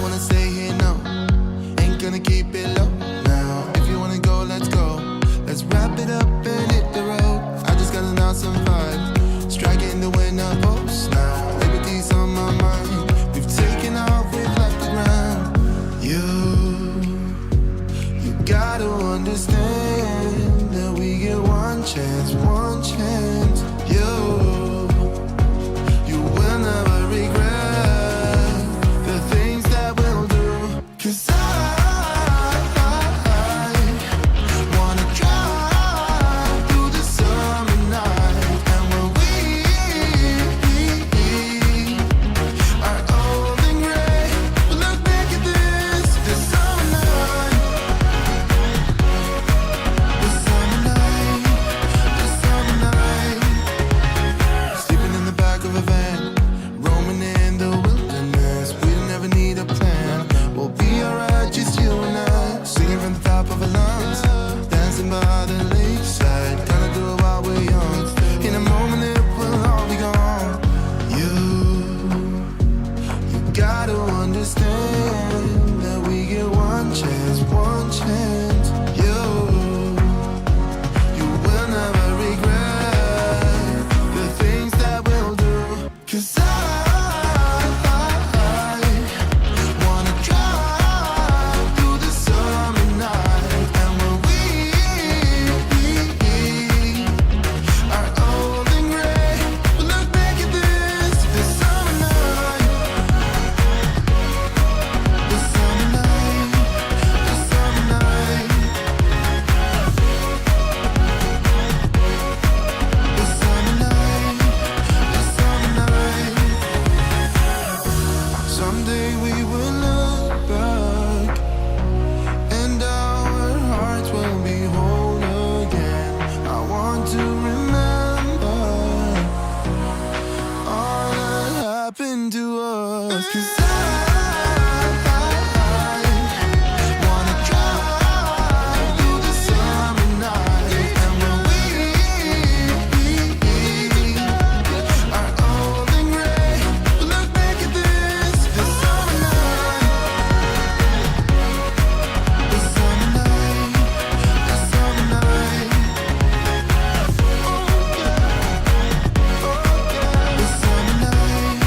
wanna stay here, no. Ain't gonna keep it low now. If you wanna go, let's go. Let's wrap it up and hit the road. I just got an awesome vibe, striking the winner post now. Liberty's on my mind. We've taken off, we've left the ground. You gotta understand that we get one chance, one chance. You will never regret the things that we'll do. 'Cause I wanna drive through the summer night. And when we are old and gray, we'll look back at this summer night. The summer night, the summer night. Sleeping in the back of a van, roaming in the wilderness. We don't ever need a plan. We'll be alright, just you and I. Singing from the top of our lungs, dancing by the lakeside. Gonna do it while we're young. In a moment it will all be gone. You gotta understand that we get one chance, one chance. You will never regret the things that we'll do. 'Cause I wanna drive through the summer night. And when we are old and gray, we'll look back at this summer night. The summer night, the summer night. The summer night, the summer night. Someday we will look back and our hearts will be whole again. I want to remember all that happened to us. 'Cause I wanna drive through the summer night. And when we are old and gray, we'll look back at this summer night. The summer night, the summer night. The summer night,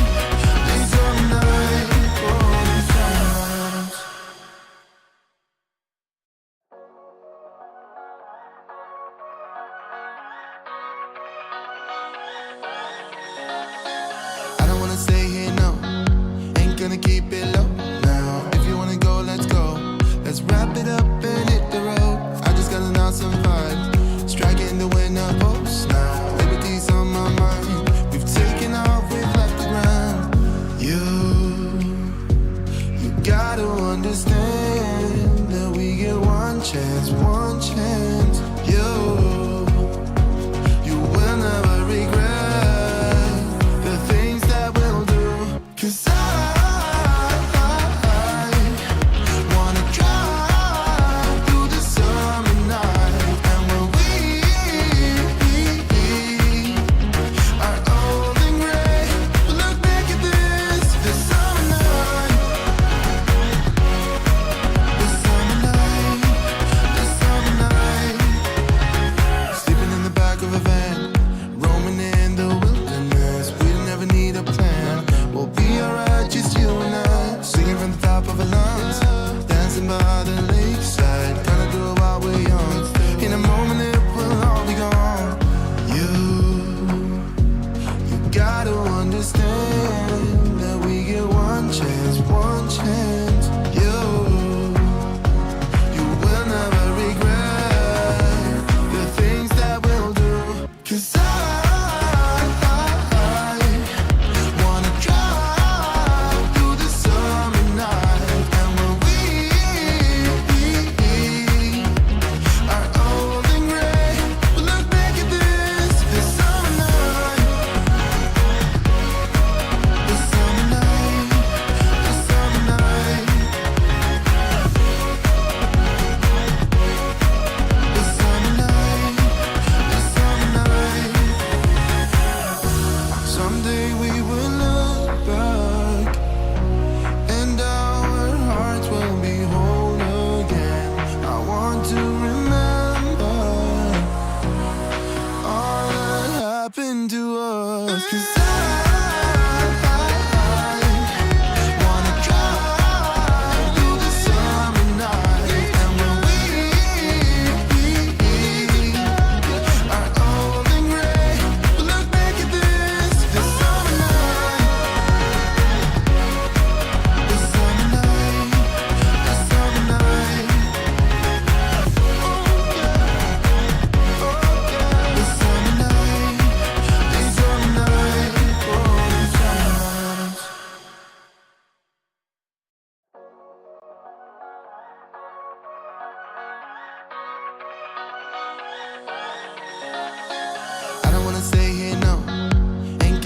the summer night. Oh, the summer night. I don't wanna stay here, no. Ain't gonna keep it low now. If you wanna go, let's go. Let's wrap it up and hit the road. I just got an awesome vibe, striking the winner post now. Liberty's on my mind. We've taken off, we've left the ground. You gotta understand that we get one chance, one chance. You will never regret the things that we'll do. 'Cause I wanna drive through the summer night. And when we are old and gray, we'll look back at this summer night. The summer night, the summer night. Sleeping in the back of a van, roaming in the wilderness. We don't ever need a plan. We'll be alright, just you and I. Singing from the top of our lungs, dancing by the lakeside. Gonna do it while we're young. In a moment it will all be gone. You gotta understand that we get one chance, one chance. You will never regret the things that we'll do. 'Cause I wanna drive through the summer night. And when we are old and gray, we'll look back at this summer night. The summer night, the summer night. The summer night, the summer night. Someday we will look back and our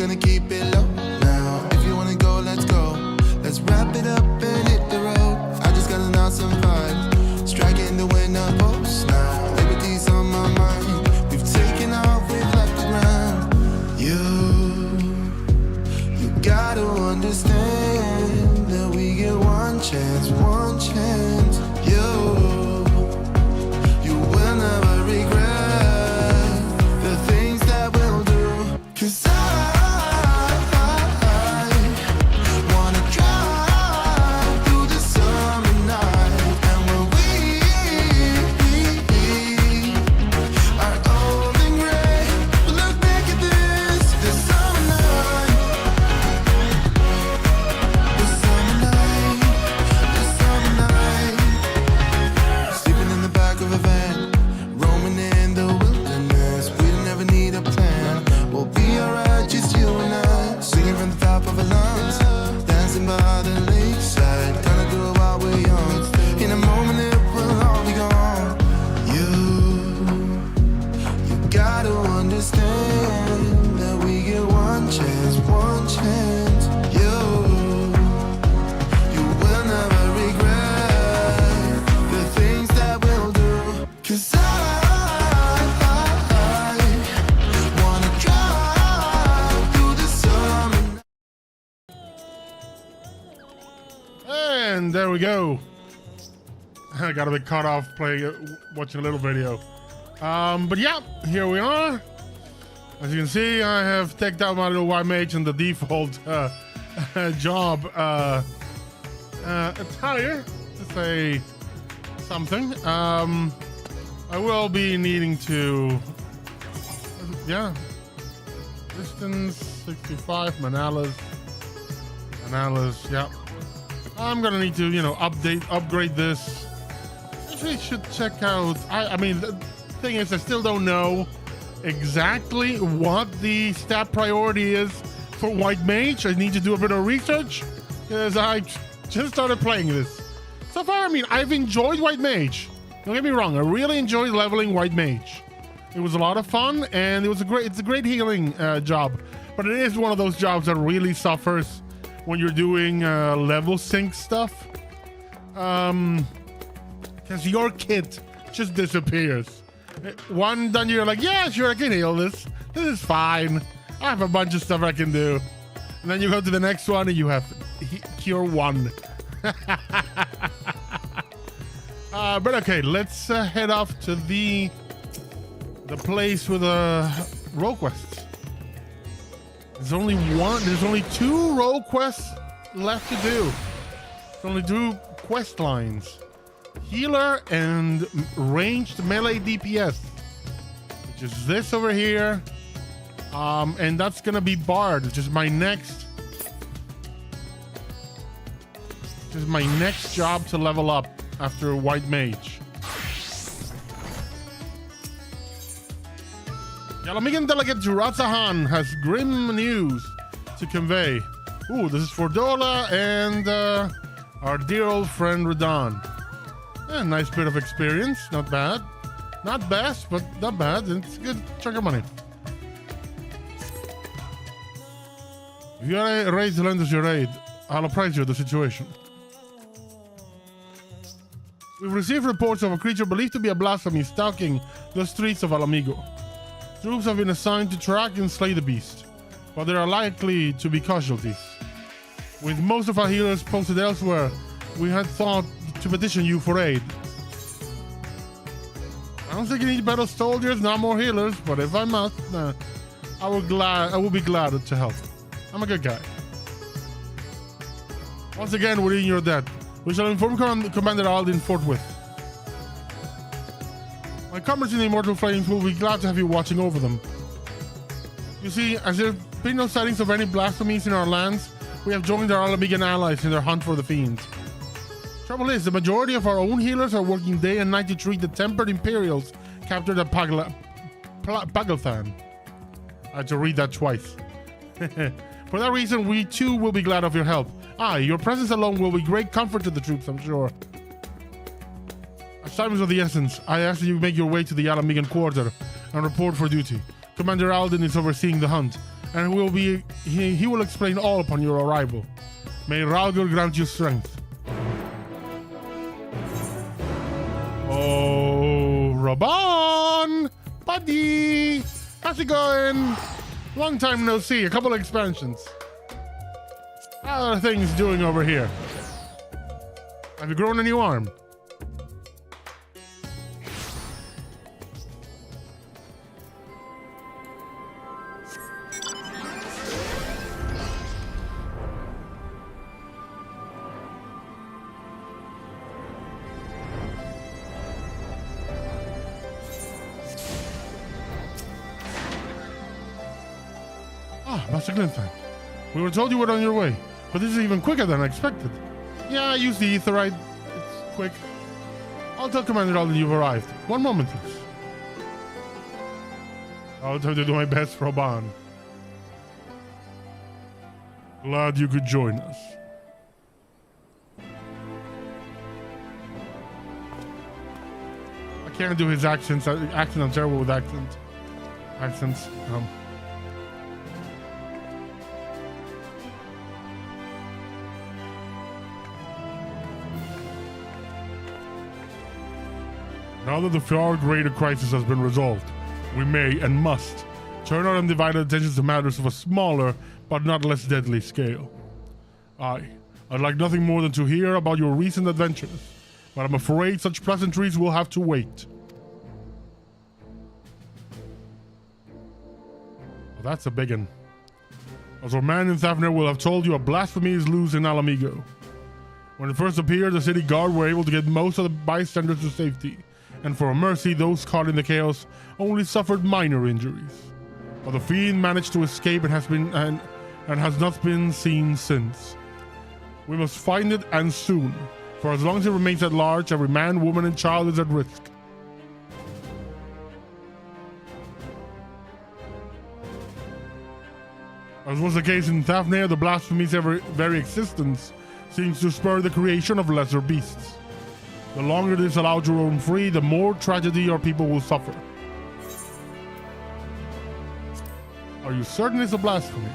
gonna keep it low now. If you wanna go, let's go. Let's wrap it up and hit the road. I just got an awesome vibe, striking the winner post now. Liberty's on my mind. We've taken off, we've left the ground. You gotta understand that we get one chance, one chance. You will never regret the things that we'll do. 'Cause I wanna drive through the summer night. And when we are old and gray, we'll look back at this summer night. The summer night, the summer night. Sleeping in the back of a van, roaming in the wilderness. We don't ever need a plan. We'll be alright, just you and I. Singing from the top of our lungs, dancing by the lakeside. Gonna do it while we're young. In a moment it will all be gone. You gotta understand that we get one chance, one chance. You will never regret the things that we'll do. 'Cause I wanna drive through the summer. And there we go. I got a bit caught off watching a little video. But yeah, here we are. As you can see, I have taken out my little White Mage in the default job attire, to say something. I will be needing to, yeah, distance 65, Manalas, yeah. I'm gonna need to, upgrade this. Actually, should check out. I mean, the thing is, I still don't know exactly what the stat priority is for White Mage. I need to do a bit of research because I just started playing this. So far, I mean, I've enjoyed White Mage. Don't get me wrong, I really enjoyed leveling White Mage. It was a lot of fun, and it's a great healing job. But it is one of those jobs that really suffers when you're doing level sync stuff. Because your kit just disappears. One done, you're like, yeah, sure, I can heal this. This is fine. I have a bunch of stuff I can do. And then you go to the next one and you have cure 1. But okay, let's head off to the place with the role quests. There's only 2 role quests left to do. There's only 2 quest lines. Healer and ranged melee DPS, which is this over here. And that's gonna be Bard, which is my next job to level up after White Mage. Yalamigan delegate Juratsahan has grim news to convey. Ooh, this is for Dola and our dear old friend Radon. Nice bit of experience, not bad. Not best, but not bad. It's a good chunk of money. If you are ready to lend us your aid, I'll apprise you of the situation. We've received reports of a creature believed to be a blasphemy stalking the streets of Alamigo. Troops have been assigned to track and slay the beast, but there are likely to be casualties. With most of our healers posted elsewhere, we had thought to petition you for aid. I don't think you need better soldiers, not more healers, but if I must, I will be glad to help. I'm a good guy. Once again, we're in your debt. We shall inform Commander Aldin forthwith. My comrades in the Immortal Flames will be glad to have you watching over them. You see, as there have been no sightings of any blasphemies in our lands, we have joined our Alamigan allies in their hunt for the fiends. Trouble is, the majority of our own healers are working day and night to treat the tempered Imperials captured at Pagalthan. I had to read that twice. For that reason, we too will be glad of your help. Your presence alone will be great comfort to the troops, I'm sure. As time is of the essence, I ask that you make your way to the Alamigan quarter and report for duty. Commander Alden is overseeing the hunt. and he will explain all upon your arrival. May Ralgor grant you strength. Oh, Raban! Buddy! How's it going? Long time no see. A couple of expansions. How are things doing over here? Have you grown a new arm? Master Glinfang, we were told you were on your way, but this is even quicker than I expected. Yeah, I used the etherite. It's quick. I'll tell Commander Al that you've arrived. One moment, please. I'll try to do my best, Roban. Glad you could join us. I can't do his accents. I'm terrible with accents. Now that the far greater crisis has been resolved, we may and must turn our undivided attention to matters of a smaller but not less deadly scale. I'd like nothing more than to hear about your recent adventures, but I'm afraid such pleasantries will have to wait. Well, that's a big one. As our man in Thafnir will have told you, a blasphemy is loose in Alamigo. When it first appeared, the city guard were able to get most of the bystanders to safety, and for a mercy, those caught in the chaos only suffered minor injuries. But the fiend managed to escape and has not been seen since. We must find it, and soon, for as long as it remains at large, every man, woman, and child is at risk. As was the case in Thafnir, the blasphemy's very existence seems to spur the creation of lesser beasts. The longer it is allowed to roam free, the more tragedy our people will suffer. Are you certain it's a blasphemy?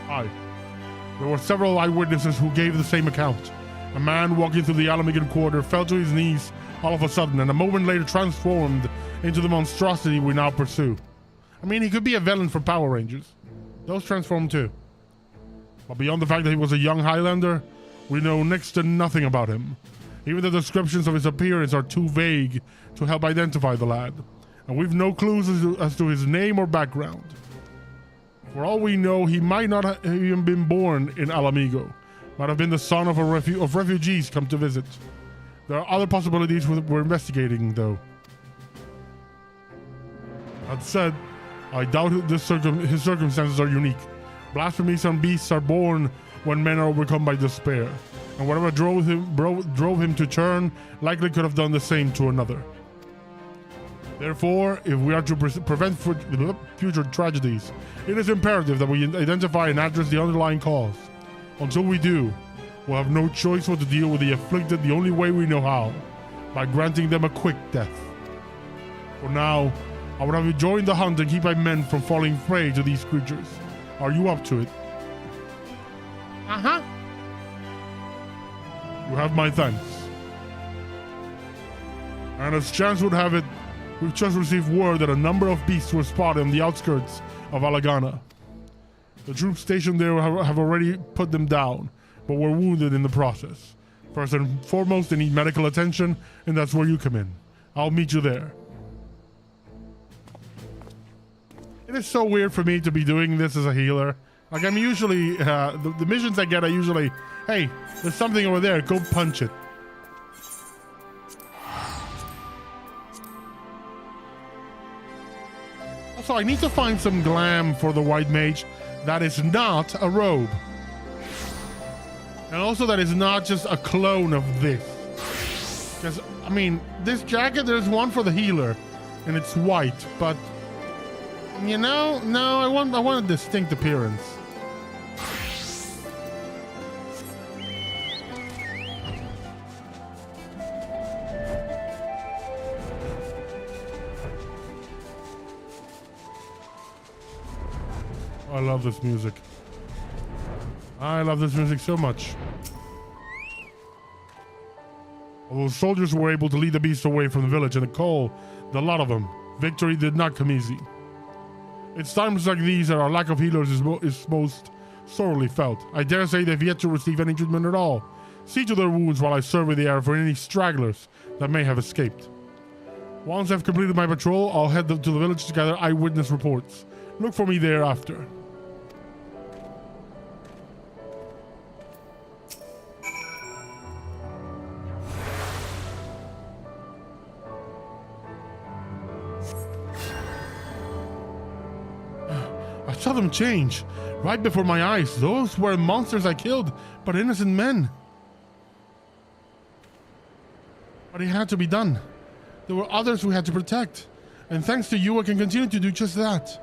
Aye. There were several eyewitnesses who gave the same account. A man walking through the Alamigan quarter fell to his knees all of a sudden, and a moment later transformed into the monstrosity we now pursue. I mean, he could be a villain for Power Rangers. Those transform too. But beyond the fact that he was a young Highlander, we know next to nothing about him. Even the descriptions of his appearance are too vague to help identify the lad, and we've no clues as to his name or background. For all we know, he might not have even been born in Alamigo, might have been the son of refugees come to visit. There are other possibilities we're investigating, though. That said, I doubt his circumstances are unique. Blasphemies and beasts are born when men are overcome by despair, and whatever drove him to turn likely could have done the same to another. Therefore, if we are to prevent future tragedies, it is imperative that we identify and address the underlying cause. Until we do, we'll have no choice but to deal with the afflicted the only way we know how, by granting them a quick death. For now, I would have you join the hunt and keep my men from falling prey to these creatures. Are you up to it? Uh-huh. You have my thanks. And as chance would have it, we've just received word that a number of beasts were spotted on the outskirts of Alagana. The troops stationed there have already put them down, but were wounded in the process. First and foremost, they need medical attention, and that's where you come in. I'll meet you there. It is so weird for me to be doing this as a healer. Like, I'm usually, the missions I get are usually, hey, there's something over there, go punch it. Also, I need to find some glam for the White Mage that is not a robe. And also that is not just a clone of this. Because, I mean, this jacket, there's one for the healer, and it's white, but, you know, no, I want a distinct appearance. I love this music. I love this music so much. Although the soldiers were able to lead the beasts away from the village and the coal, the lot of them, victory did not come easy. It's times like these that our lack of healers is most sorely felt. I dare say they've yet to receive any treatment at all. See to their wounds while I survey the area for any stragglers that may have escaped. Once I've completed my patrol, I'll head to the village to gather eyewitness reports. Look for me thereafter. I saw them change right before my eyes. Those were monsters I killed, but innocent men. But it had to be done. There were others we had to protect. And thanks to you, I can continue to do just that.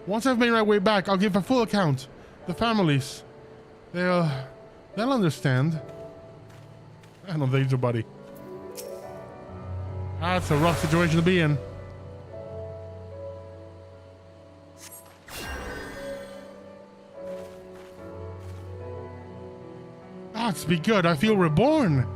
Once I've made my way back, I'll give a full account. The families, they'll understand. I don't think so, buddy. That's a rough situation to be in. Gods be good, I feel reborn.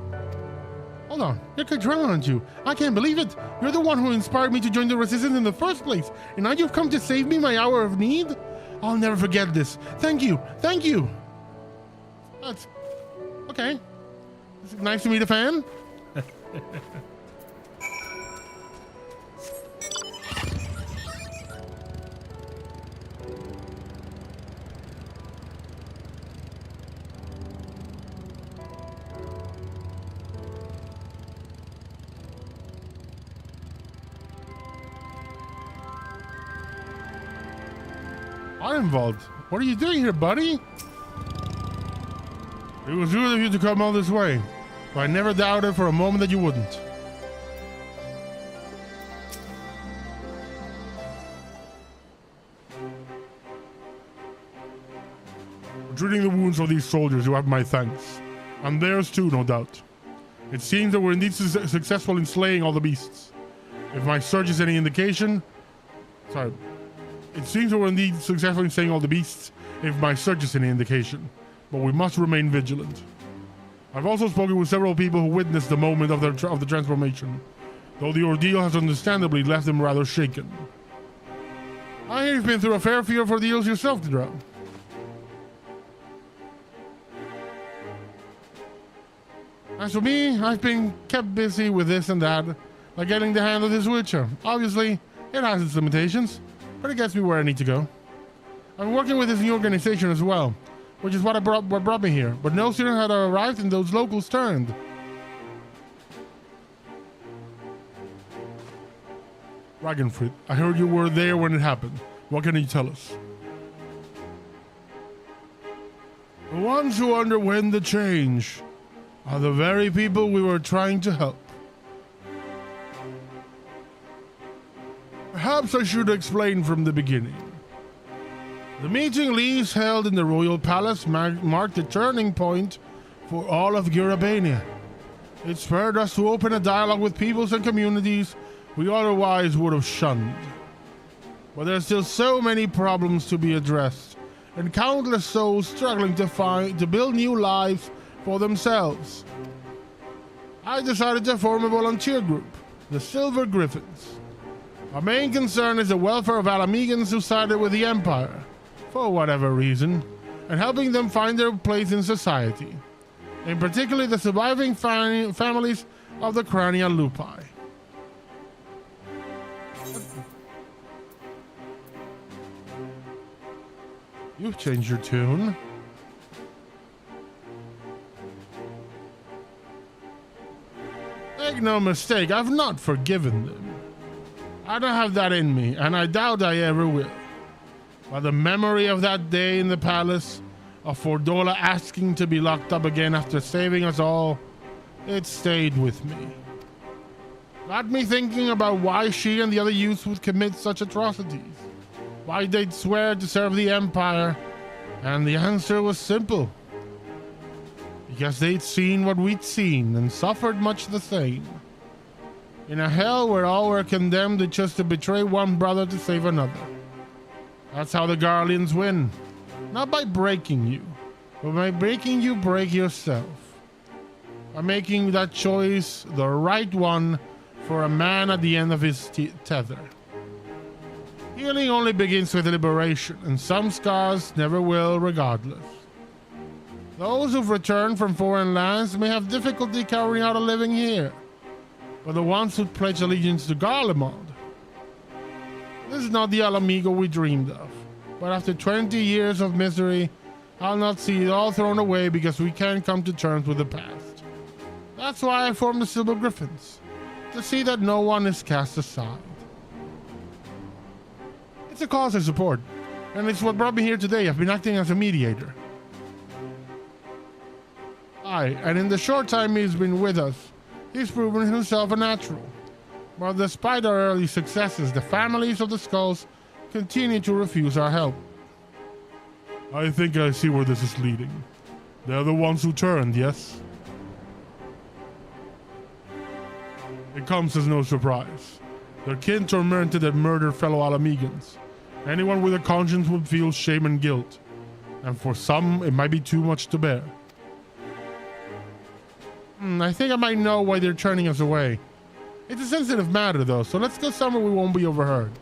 Hold on, you're Kadrell, aren't you? I can't believe it. You're the one who inspired me to join the resistance in the first place. And now you've come to save me my hour of need? I'll never forget this. Thank you, thank you. That's... okay. It's nice to meet a fan. Involved. What are you doing here, buddy? It was good of you to come all this way, but I never doubted for a moment that you wouldn't. For treating the wounds of these soldiers, you have my thanks. And theirs too, no doubt. It seems that we're indeed successful in slaying all the beasts. If my search is any indication... Sorry. It seems that we're indeed successful in slaying all the beasts, if my search is any indication, but we must remain vigilant. I've also spoken with several people who witnessed the moment of the transformation, though the ordeal has understandably left them rather shaken. I hear you've been through a fair few of ordeals yourself, Kadrell. As for me, I've been kept busy with this and that, like getting the hand of this witcher. Obviously, it has its limitations, but it gets me where I need to go. I'm working with this new organization as well, which is what brought me here, but no sooner had I arrived than those locals turned. Ragnfrid, I heard you were there when it happened. What can you tell us? The ones who underwent the change are the very people we were trying to help. Perhaps I should explain from the beginning. The meeting Lees held in the royal palace marked a turning point for all of Gurabania. It spurred us to open a dialogue with peoples and communities we otherwise would have shunned. But there are still so many problems to be addressed, and countless souls struggling to build new lives for themselves. I decided to form a volunteer group, the Silver Griffins. Our main concern is the welfare of Alamegans who sided with the Empire, for whatever reason, and helping them find their place in society, in particular the surviving families of the Crania Lupi. You've changed your tune. Make no mistake, I've not forgiven them. I don't have that in me, and I doubt I ever will. But the memory of that day in the palace, of Fordola asking to be locked up again after saving us all, it stayed with me. Got me thinking about why she and the other youths would commit such atrocities. Why they'd swear to serve the Empire, and the answer was simple. Because they'd seen what we'd seen and suffered much the same. In a hell where all were condemned just to betray one brother to save another. That's how the Garleans win. Not by breaking you, but by making you break yourself. By making that choice the right one for a man at the end of his tether. Healing only begins with liberation, and some scars never will regardless. Those who've returned from foreign lands may have difficulty carrying out a living here, but the ones who pledge allegiance to Garlemald, this is not the Alamigo we dreamed of. But after 20 years of misery, I'll not see it all thrown away because we can't come to terms with the past. That's why I formed the Silver Griffins, to see that no one is cast aside. It's a cause I support, and it's what brought me here today. I've been acting as a mediator. Aye, and in the short time he's been with us, he's proven himself a natural. But despite our early successes, the families of the Skulls continue to refuse our help. I think I see where this is leading. They're the ones who turned, yes? It comes as no surprise. Their kin tormented and murdered fellow Alamegans. Anyone with a conscience would feel shame and guilt. And for some, it might be too much to bear. I think I might know why they're turning us away. It's a sensitive matter though, so let's go somewhere we won't be overheard.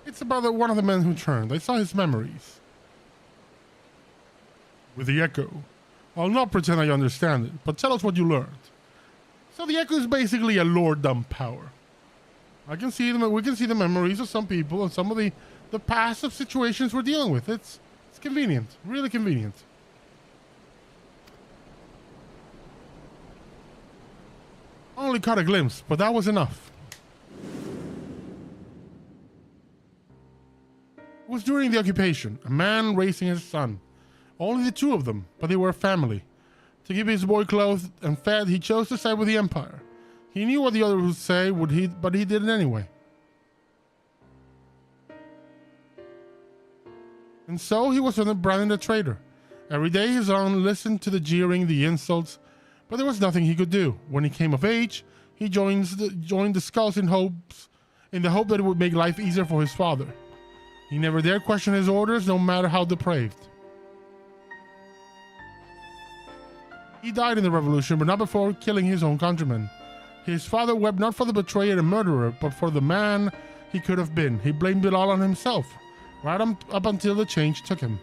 It's about one of the men who turned. I saw his memories. With the Echo. I'll not pretend I understand it, but tell us what you learned. So the Echo is basically a lorddom power. I can see them. We can see the memories of some people and some of the past of situations we're dealing with. It's convenient, really convenient. Only caught a glimpse, but that was enough. It was during the occupation, a man raising his son. Only the two of them, but they were a family. To keep his boy clothed and fed, he chose to side with the Empire. He knew what the other would say, but he did it anyway. And so he was branded a traitor. Every day his son listened to the jeering, the insults, but there was nothing he could do. When he came of age, he joined the Skulls in the hope that it would make life easier for his father. He never dared question his orders, no matter how depraved. He died in the revolution, but not before killing his own countrymen. His father wept not for the betrayer and murderer, but for the man he could have been. He blamed it all on himself, right up until the change took him.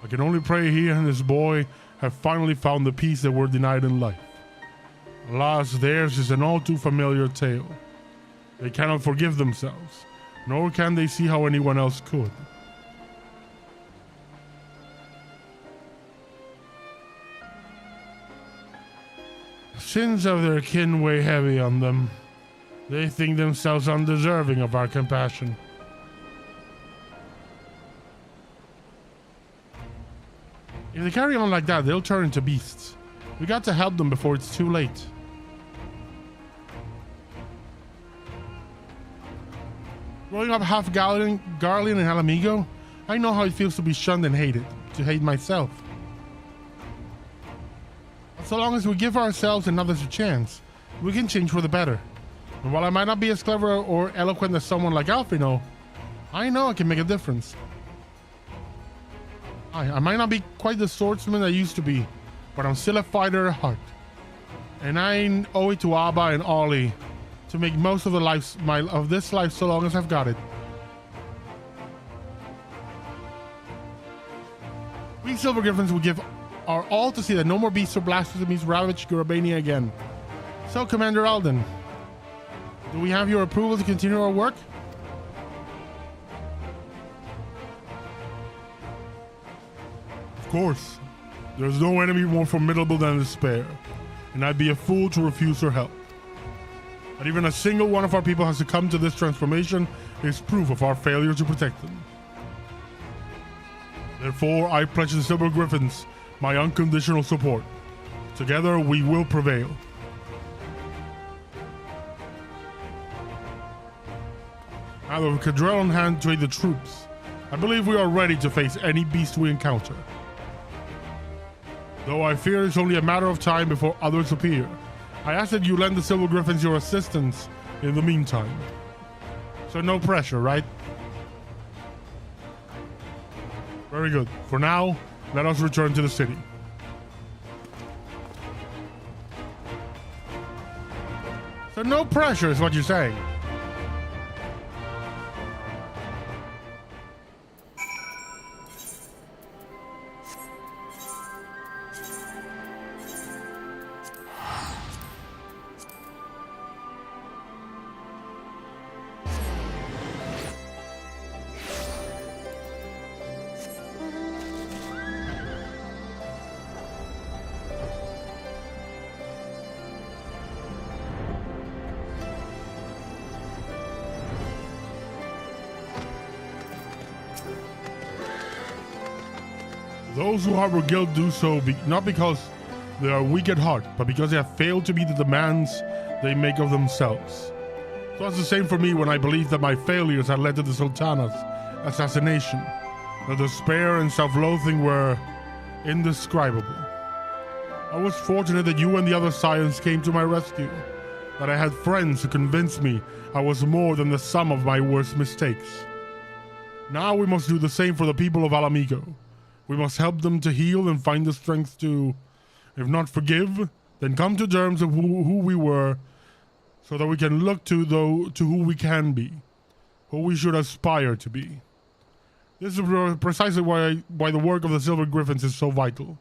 I can only pray he and his boy have finally found the peace that were denied in life. Alas, theirs is an all too familiar tale. They cannot forgive themselves, nor can they see how anyone else could. The sins of their kin weigh heavy on them. They think themselves undeserving of our compassion. If they carry on like that, they'll turn into beasts. We got to help them before it's too late. Growing up half Garlean and Alamigo, I know how it feels to be shunned and hated, to hate myself. But so long as we give ourselves and others a chance, we can change for the better. And while I might not be as clever or eloquent as someone like Alfino, I know I can make a difference. I might not be quite the swordsman I used to be, but I'm still a fighter at heart. And I owe it to Abba and Ollie to make most of this life so long as I've got it. We Silver Griffins will give our all to see that no more beasts or blasphemies ravage Gurabania again. So, Commander Alden, do we have your approval to continue our work? Of course. There's no enemy more formidable than despair, and I'd be a fool to refuse her help. That even a single one of our people has succumbed to this transformation is proof of our failure to protect them. Therefore, I pledge the Silver Griffins my unconditional support. Together, we will prevail. Now that with Cadrell in hand to aid the troops, I believe we are ready to face any beast we encounter. Though I fear it's only a matter of time before others appear, I ask that you lend the Silver Griffins your assistance in the meantime. So no pressure, right? Very good. For now, let us return to the city. So no pressure is what you're saying. Those who harbor guilt do so not because they are weak at heart, but because they have failed to meet the demands they make of themselves. So it's the same for me when I believed that my failures had led to the Sultana's assassination. The despair and self-loathing were indescribable. I was fortunate that you and the other Scions came to my rescue, that I had friends who convinced me I was more than the sum of my worst mistakes. Now we must do the same for the people of Alamigo. We must help them to heal and find the strength to, if not forgive, then come to terms of who we were, so that we can look to who we can be, who we should aspire to be. This is precisely why the work of the Silver Griffins is so vital.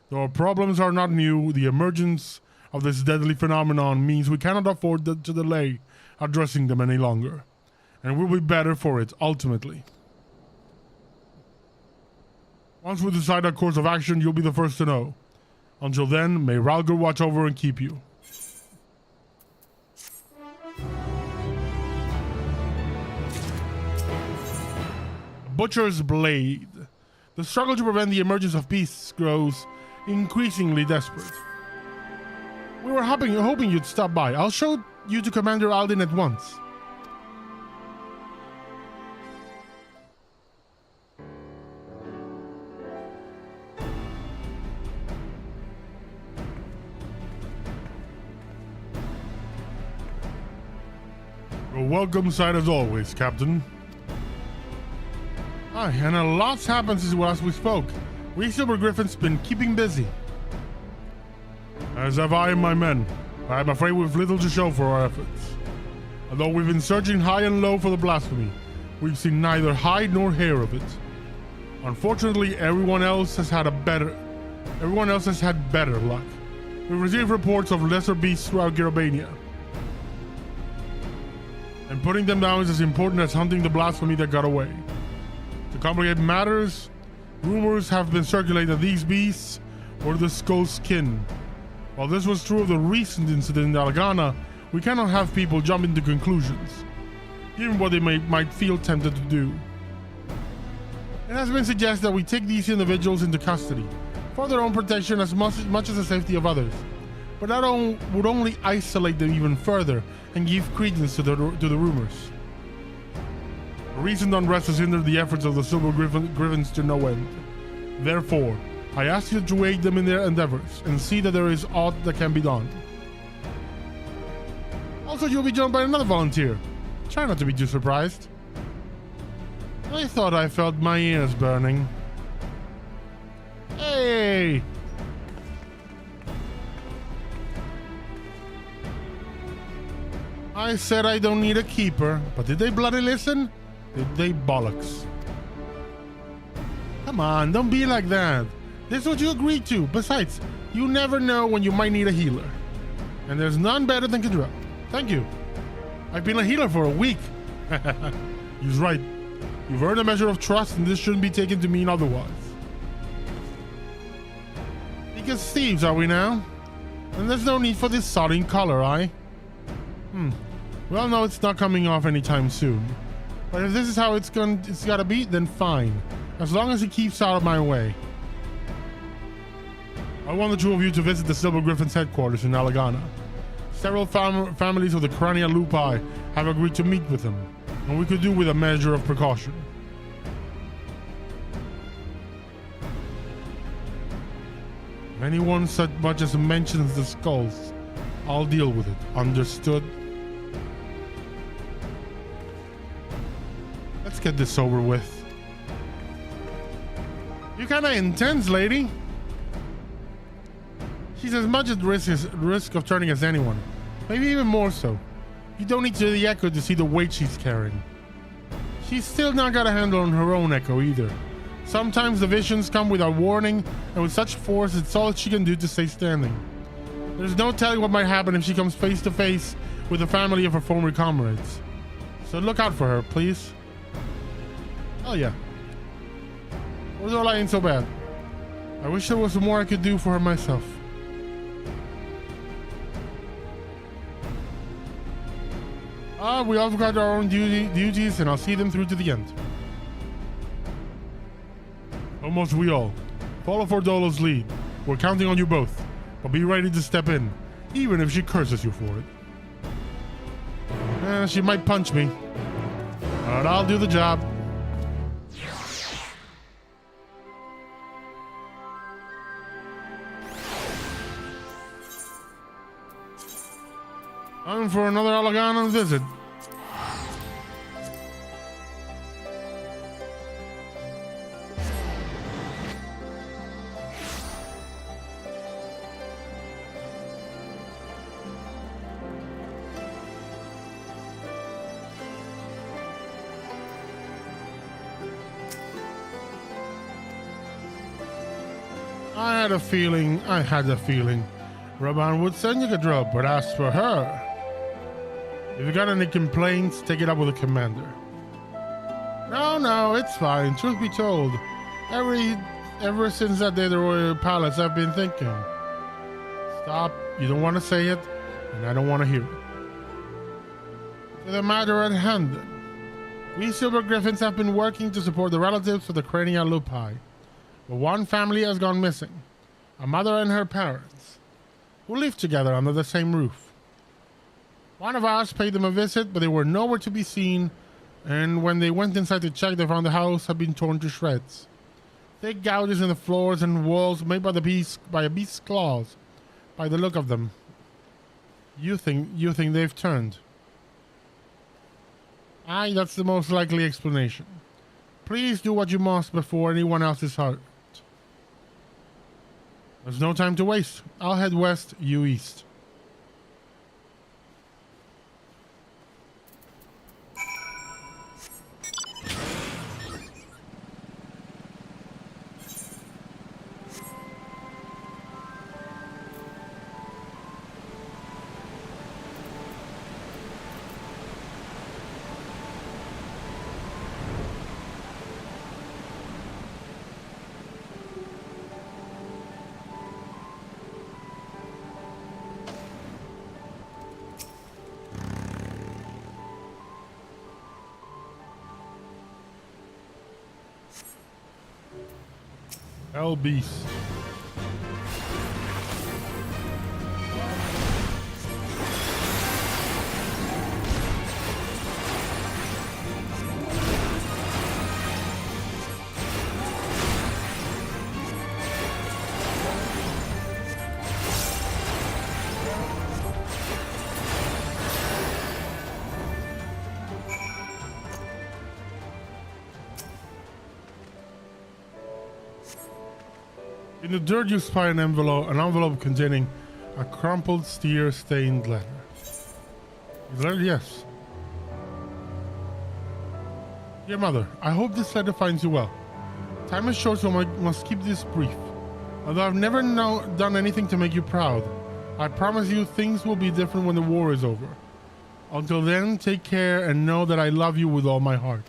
Though our problems are not new, the emergence of this deadly phenomenon means we cannot afford to delay addressing them any longer, and we'll be better for it ultimately. Once we decide our course of action, you'll be the first to know. Until then, may Ralgur watch over and keep you. Butcher's Blade. The struggle to prevent the emergence of peace grows increasingly desperate. We were hoping you'd stop by. I'll show you to Commander Aldin at once. A welcome sight as always, Captain. Aye, and a lot's happened since last we spoke. We Silver Griffins been keeping busy. As have I and my men. I'm afraid we've little to show for our efforts. Although we've been searching high and low for the blasphemy, we've seen neither hide nor hair of it. Unfortunately, everyone else has had better luck. We've received reports of lesser beasts throughout Garabania. And putting them down is as important as hunting the blasphemy that got away. To complicate matters, rumors have been circulating that these beasts were the Skull's kin. While this was true of the recent incident in Algana, we cannot have people jump into conclusions, given what they might feel tempted to do. It has been suggested that we take these individuals into custody, for their own protection as much as the safety of others. But that would only isolate them even further and give credence to the rumors. Recent unrest has hindered the efforts of the Silver Griffins to no end. Therefore, I ask you to aid them in their endeavors and see that there is aught that can be done. Also, you'll be joined by another volunteer. Try not to be too surprised. I thought I felt my ears burning. Hey! I said I don't need a keeper, but did they bloody listen? Did they bollocks? Come on, don't be like that. This is what you agreed to. Besides, you never know when you might need a healer. And there's none better than Cadrell. Thank you. I've been a healer for a week. He's right. You've earned a measure of trust, and this shouldn't be taken to mean otherwise. Because thieves, are we now? And there's no need for this sodding collar, aye? Well, no, it's not coming off anytime soon. But if this is how it's gotta be, then fine. as long as he keeps out of my way. I want the two of you to visit the Silver Griffin's headquarters in Alagana. Several families of the Crania Lupi have agreed to meet with him, and we could do with a measure of precaution. If anyone so much as mentions the skulls, I'll deal with it. Understood? Let's get this over with. You're kinda intense, lady. She's as much at risk of turning as anyone. Maybe even more so. You don't need to the echo to see the weight she's carrying. She's still not got a handle on her own echo either. Sometimes the visions come without warning, and with such force, it's all she can do to stay standing. There's no telling what might happen if she comes face to face with the family of her former comrades. So look out for her, please. Oh yeah. Ordula ain't so bad. I wish there was more I could do for her myself. We all got our own duties, and I'll see them through to the end. Almost we all. Follow Fordolo's lead. We're counting on you both, but be ready to step in, even if she curses you for it. She might punch me, but I'll do the job. Time for another Alagana visit. I had a feeling Raban would send you a drop, but as for her, if you got any complaints, take it up with the commander. No, it's fine. Truth be told, ever since that day at the Royal Palace, I've been thinking. Stop. You don't want to say it, and I don't want to hear it. To the matter at hand, we Silver Griffins have been working to support the relatives of the Crania Lupi. But one family has gone missing. A mother and her parents, who lived together under the same roof. One of us paid them a visit, but they were nowhere to be seen, and when they went inside to check, they found the house had been torn to shreds. Thick gouges in the floors and walls made by a beast's claws. By the look of them, you think they've turned. Aye, that's the most likely explanation. Please do what you must before anyone else is hurt. There's no time to waste. I'll head west, you east. Hell beast. In the dirt you spy an envelope containing a crumpled tear-stained letter. Is that yes? Dear Mother, I hope this letter finds you well. Time is short, so I must keep this brief. Although I've never done anything to make you proud, I promise you things will be different when the war is over. Until then, take care and know that I love you with all my heart.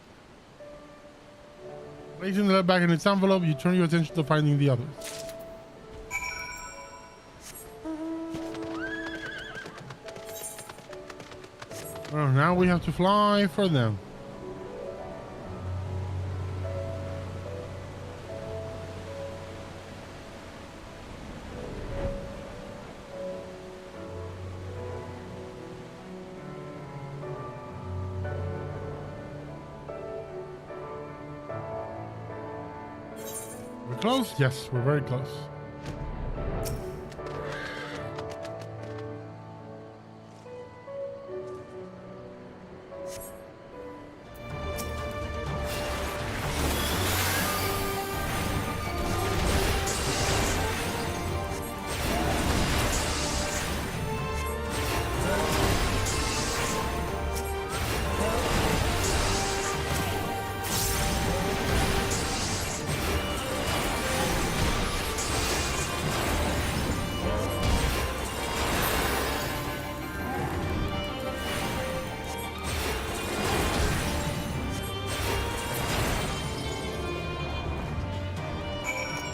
Placing the letter back in its envelope, you turn your attention to finding the others. Well, now we have to fly for them. We're close? Yes, we're very close.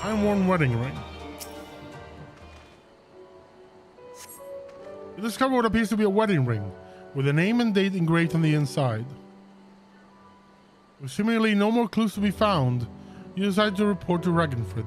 Iron-worn wedding ring. You discover what appears to be a wedding ring with a name and date engraved on the inside. With seemingly no more clues to be found, you decide to report to Ragnfrid.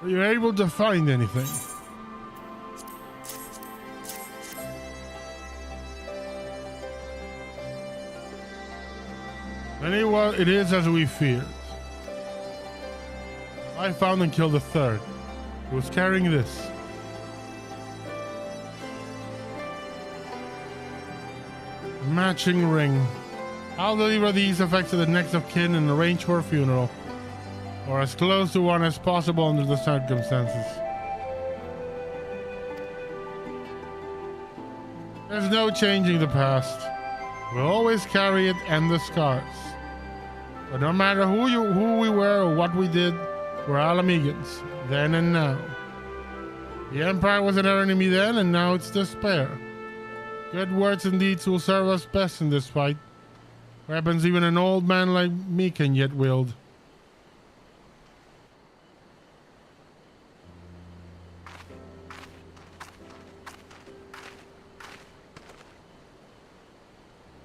Are you able to find anything? Anyway, it is as we feared. I found and killed the third, who was carrying this. Matching ring. I'll deliver these effects to the next of kin and arrange for a funeral. Or as close to one as possible under the circumstances. There's no changing the past. We'll always carry it and the scars. But no matter who we were or what we did, we're all amigos, then and now. The Empire was our enemy then, and now it's despair. Good words and deeds will serve us best in this fight. Weapons even an old man like me can yet wield.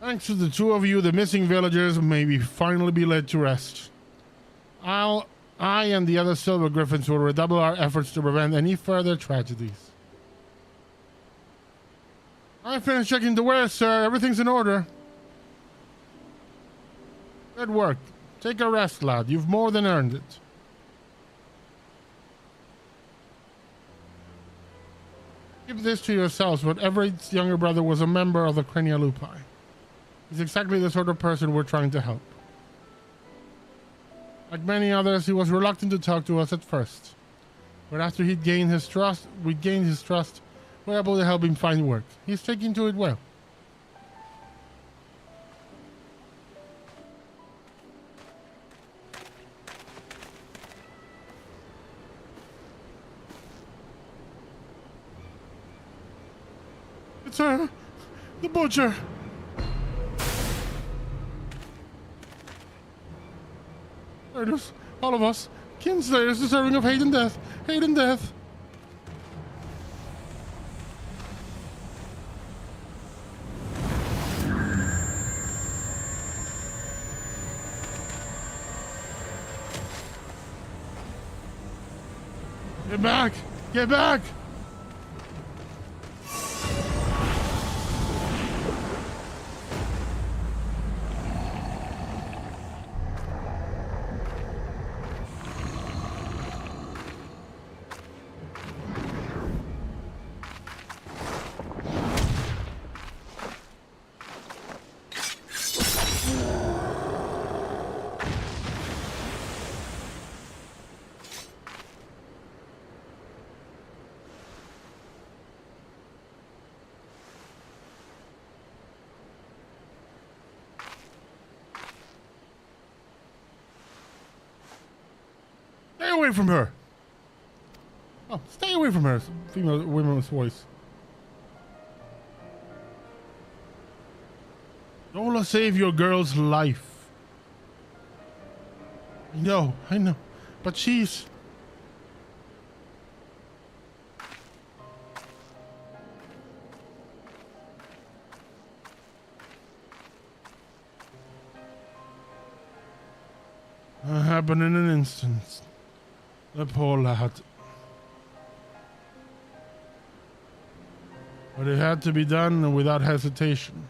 Thanks to the two of you, the missing villagers may finally be laid to rest. I and the other Silver Griffins will redouble our efforts to prevent any further tragedies. I finished checking the wares, sir. Everything's in order. Good work. Take a rest, lad. You've more than earned it. Keep this to yourselves, but Everett's younger brother was a member of the Crania Lupi. He's exactly the sort of person we're trying to help. Like many others, he was reluctant to talk to us at first. But after we gained his trust, we're able to help him find work. He's taking to it well. It's her, the butcher. Murders, all of us. Kinslayers deserving of hate and death. Hate and death. Get back! Get back! Stay away from her! Oh, stay away from her, women's voice. Nola saved your girl's life. I know. But she's... Happened in an instant. The poor lad. But it had to be done without hesitation.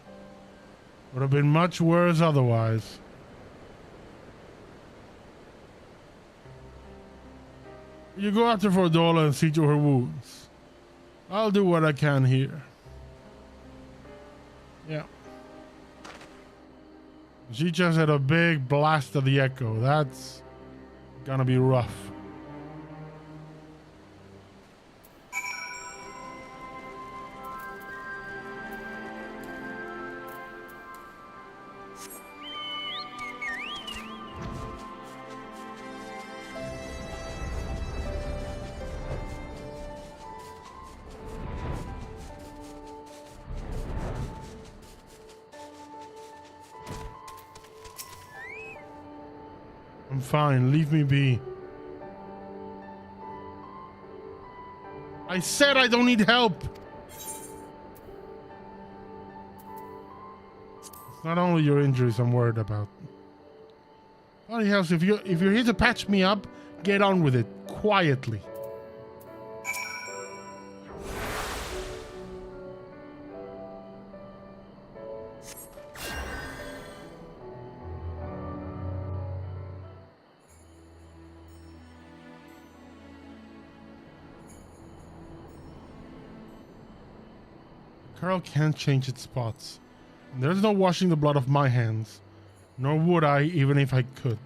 Would have been much worse otherwise. You go after Fordola and see to her wounds. I'll do what I can here. Yeah. She just had a big blast of the echo. That's gonna be rough. I'm fine, leave me be. I said I don't need help. It's not only your injuries I'm worried about. Bloody hell, if you're here to patch me up, get on with it quietly. Curl can't change its spots. There's no washing the blood off my hands, nor would I even if I could.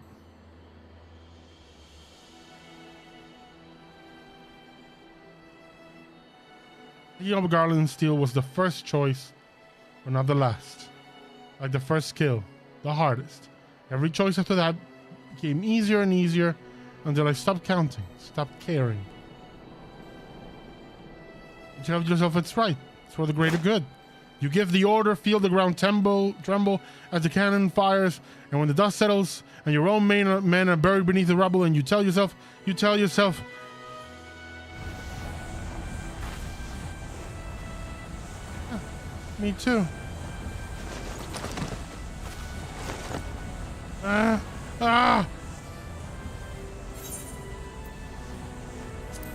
Picking up Garland Steel was the first choice, but not the last. Like the first skill, the hardest. Every choice after that became easier and easier until I stopped counting, stopped caring. You tell yourself it's right. It's for the greater good. You give the order, feel the ground tremble as the cannon fires, and when the dust settles and your own men are buried beneath the rubble, and you tell yourself, me too. I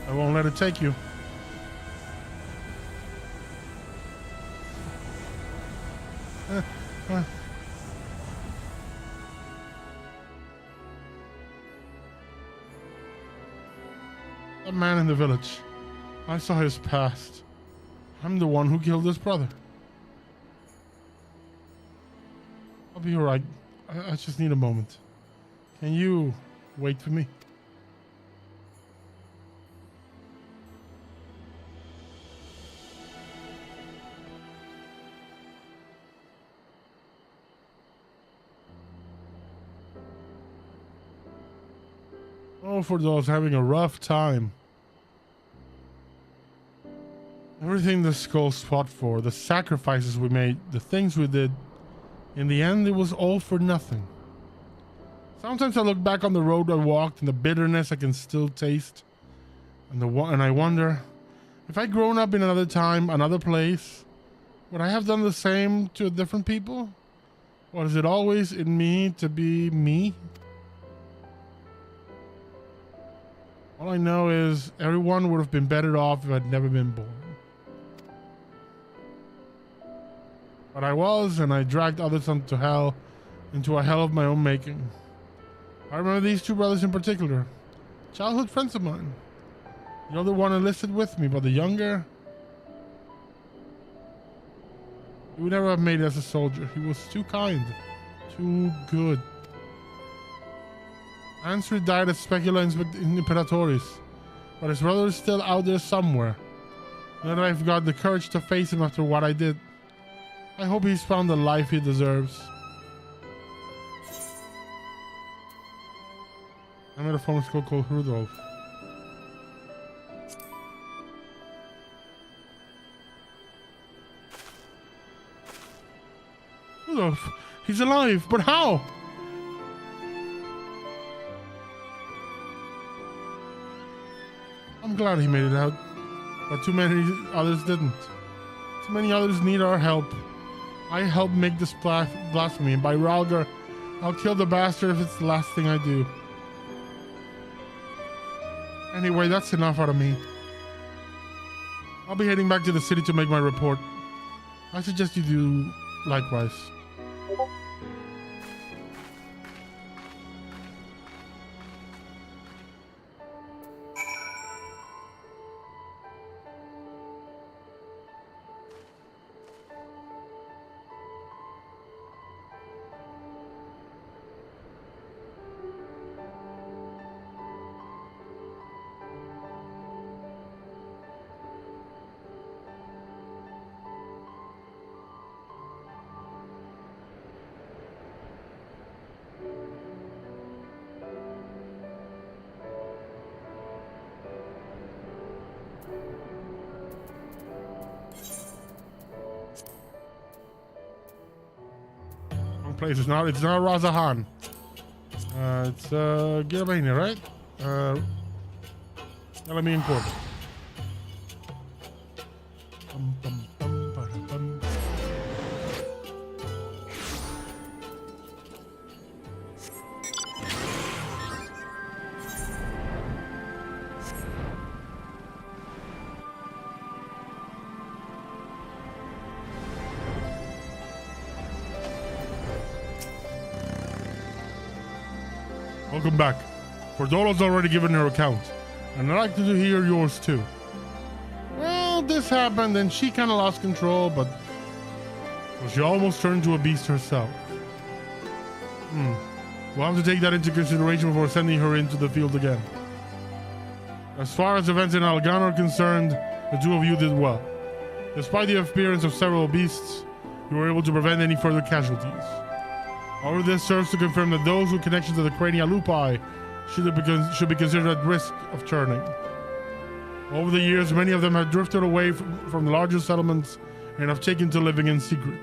won't let it take you. That man in the village. I saw his past. I'm the one who killed his brother. I'll be alright. I just need a moment. Can you wait for me? Oh, for those having a rough time. Everything the skulls fought for, the sacrifices we made, the things we did, in the end, it was all for nothing. Sometimes I look back on the road I walked and the bitterness I can still taste, and I wonder, if I'd grown up in another time, another place, would I have done the same to different people? Or is it always in me to be me? All I know is everyone would have been better off if I'd never been born. But I was, and I dragged others into a hell of my own making. I remember these two brothers in particular, childhood friends of mine. The older one enlisted with me, but the younger, he would never have made it as a soldier. He was too kind, too good. Answer died at Specula in Imperatoris, but his brother is still out there somewhere. Now that I've got the courage to face him after what I did, I hope he's found the life he deserves. I met a former school called Rudolph. Rudolph, he's alive, but how? I'm glad he made it out, but too many others didn't. Too many others need our help. I helped make this blasphemy, and by Ralgar, I'll kill the bastard if it's the last thing I do. Anyway, that's enough out of me. I'll be heading back to the city to make my report. I suggest you do likewise. Place. It's not Razahan. It's Gilbania, right? Let me import it. Welcome back. Fordola's already given her account, and I'd like to hear yours too. Well, this happened and she kind of lost control, but so she almost turned into a beast herself. We'll have to take that into consideration before sending her into the field again. As far as events in Algan are concerned, the two of you did well. Despite the appearance of several beasts, you were able to prevent any further casualties. However, this serves to confirm that those with connection to the Crania Lupi should be considered at risk of turning. Over the years, many of them have drifted away from the larger settlements and have taken to living in secret.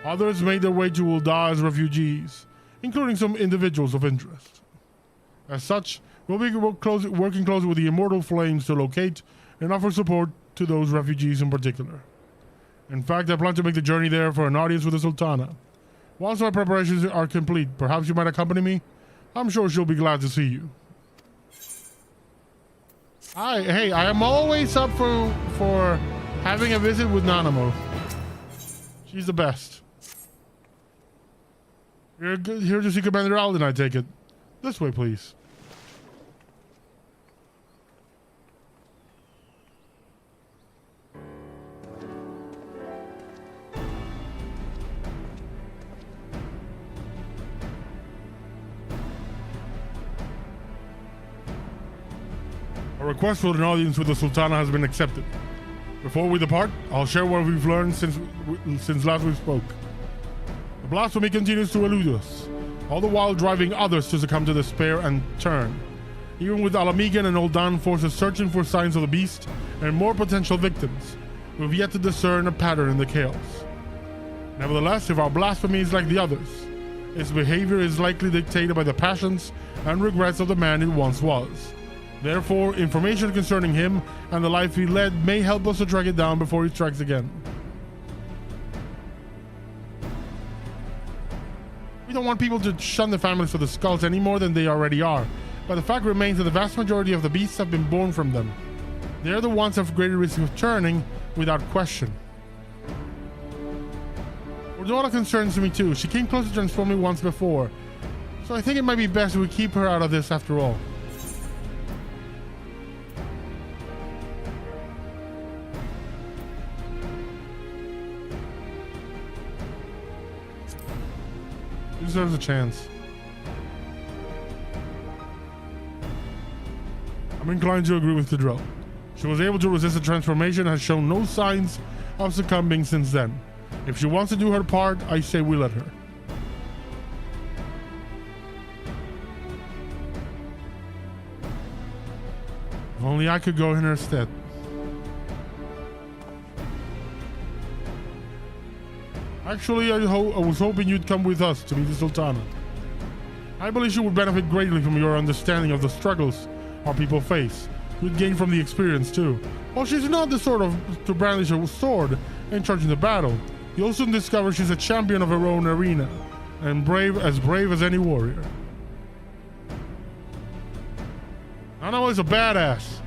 Others made their way to Ul'dah as refugees, including some individuals of interest. As such, we'll be working closely with the Immortal Flames to locate and offer support to those refugees in particular. In fact, I plan to make the journey there for an audience with the Sultana. Once my preparations are complete, perhaps you might accompany me? I'm sure she'll be glad to see you. Hey, I am always up for having a visit with Nanamo. She's the best. You're here to see Commander Alden, I take it. This way, please. A request for an audience with the Sultana has been accepted. Before we depart, I'll share what we've learned since last we spoke. The blasphemy continues to elude us, all the while driving others to succumb to despair and turn. Even with Alamigan and Ul'dah forces searching for signs of the beast and more potential victims, we've yet to discern a pattern in the chaos. Nevertheless, if our blasphemy is like the others, its behavior is likely dictated by the passions and regrets of the man it once was. Therefore, information concerning him and the life he led may help us to track it down before he strikes again. We don't want people to shun the families for the skulls any more than they already are, but the fact remains that the vast majority of the beasts have been born from them. They're the ones of greater risk of turning, without question. Ordora concerns me too. She came close to transforming once before, so I think it might be best if we keep her out of this after all. Deserves a chance. I'm inclined to agree with Tidrell. She was able to resist the transformation and has shown no signs of succumbing since then. If she wants to do her part, I say we let her. If only I could go in her stead. Actually, I was hoping you'd come with us to meet the Sultana. I believe she would benefit greatly from your understanding of the struggles our people face. You'd gain from the experience too. While she's not the sort of to brandish a sword and charge into battle, you'll soon discover she's a champion of her own arena, and brave as any warrior. Nanamo is a badass.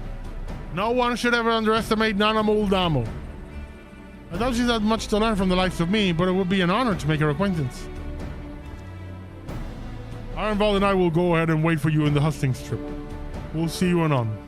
No one should ever underestimate Nanamo Uldamo. I doubt she's had much to learn from the likes of me, but it would be an honor to make her acquaintance. Ironval and I will go ahead and wait for you in the hustings strip. We'll see you anon.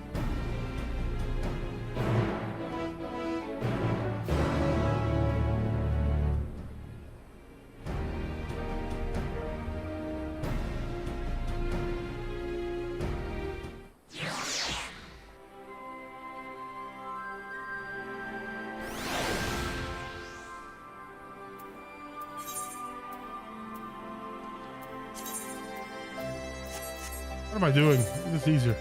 What am I doing? This is easier.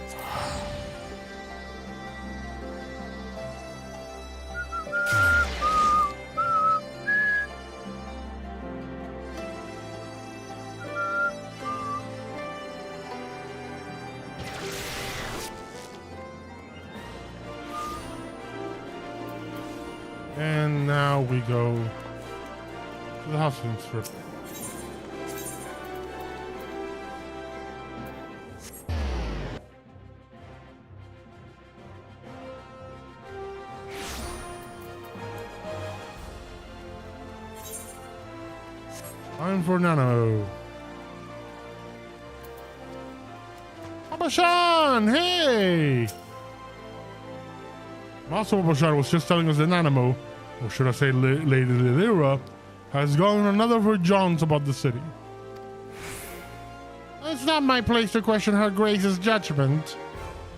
And now we go to the housing strip. Time for Nano. Abashan, hey! Master Abashan was just telling us that Nanamo, or should I say Lady Lilira, has gone on another of her jaunts about the city. It's not my place to question her grace's judgment.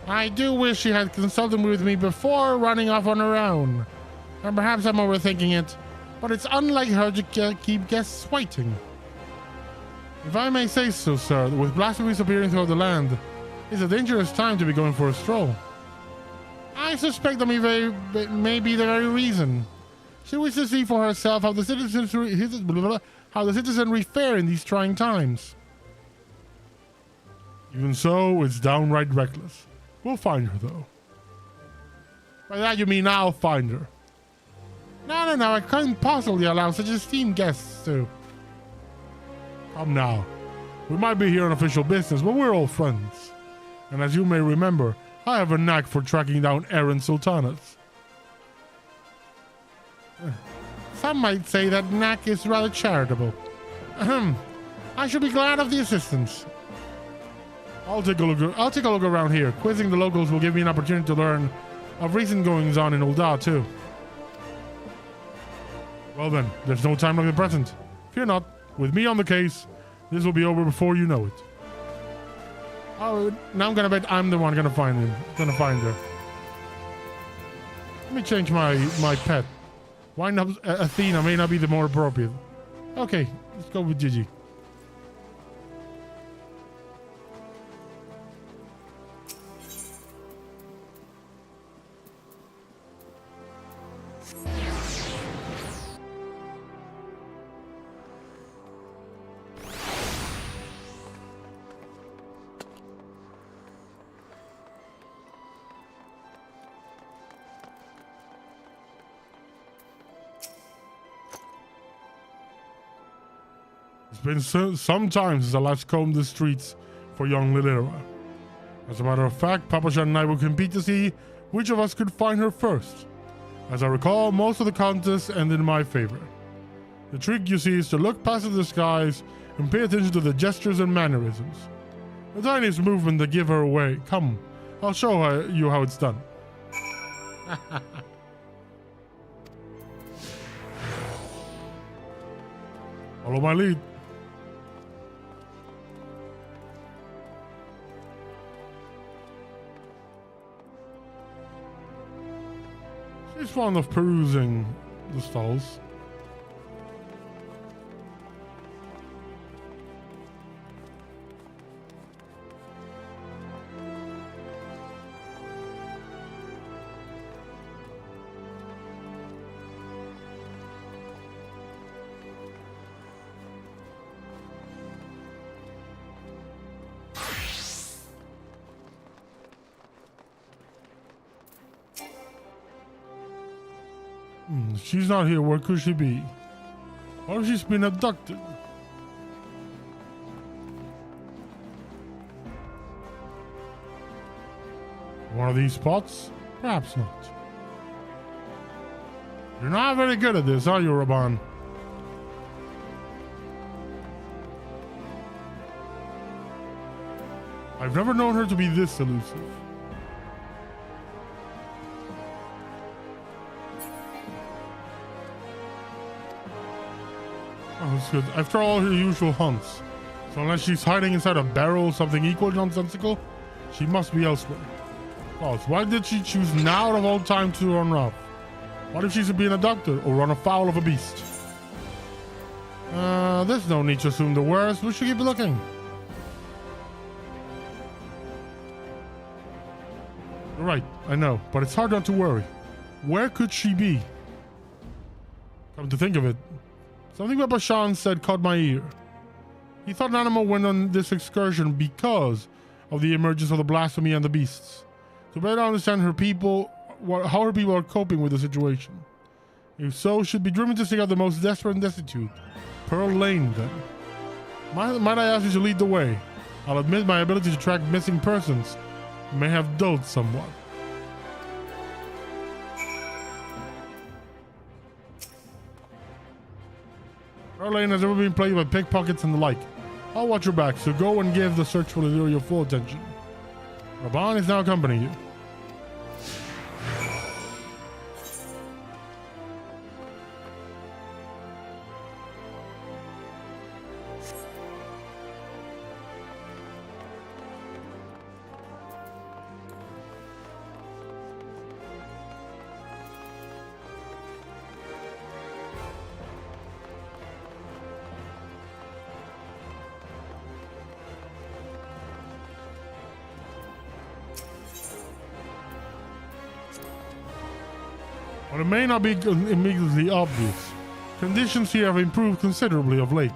I do wish she had consulted with me before running off on her own. And perhaps I'm overthinking it, but it's unlike her to keep guests waiting. If I may say so, sir, with blasphemies appearing throughout the land, it's a dangerous time to be going for a stroll. I suspect that may be the very reason. She wishes to see for herself how the citizenry fare in these trying times. Even so, it's downright reckless. We'll find her, though. By that you mean I'll find her. No, I couldn't possibly allow such esteemed guests to. Come now. We might be here on official business, but we're all friends. And as you may remember, I have a knack for tracking down errant sultanas. Some might say that knack is rather charitable. Ahem. I should be glad of the assistance. I'll take a look around here. Quizzing the locals will give me an opportunity to learn of recent goings on in Ul'dah too. Well then, there's no time like the present. Fear not, with me on the case, this will be over before you know it. Oh, now I'm gonna bet I'm the one gonna find her. Let me change my pet. Why not Athena may not be the more appropriate. Okay, let's go with Gigi. It's been some time since I last combed the streets for young Lilira. As a matter of fact, Papa Shan and I will compete to see which of us could find her first. As I recall, most of the contests ended in my favor. The trick, you see, is to look past the disguise and pay attention to the gestures and mannerisms. The tiniest movement that give her away. Come, I'll show you how it's done. Follow my lead. She's fond of perusing the stalls. She's not here. Where could she be? Or she's been abducted. One of these spots? Perhaps not. You're not very good at this, are you, Raban? I've never known her to be this elusive. Oh, that's good. After all her usual hunts. So unless she's hiding inside a barrel or something equally nonsensical, she must be elsewhere. Oh, so why did she choose now of all time to run off? What if she's being a doctor or run afoul of a beast? There's no need to assume the worst. We should keep looking. You're right, I know, but it's hard not to worry. Where could she be? Come to think of it, something that Bashan said caught my ear. He thought Nanamo went on this excursion because of the emergence of the blasphemy and the beasts. To better understand her people, how her people are coping with the situation. If so, should be driven to seek out the most desperate and destitute. Pearl Lane, then. Might I ask you to lead the way? I'll admit my ability to track missing persons may have dulled somewhat. Pearl Lane has ever been plagued by pickpockets and the like. I'll watch your back, so go and give the search for the area your full attention. Raban is now accompanying you. While it may not be immediately obvious, conditions here have improved considerably of late.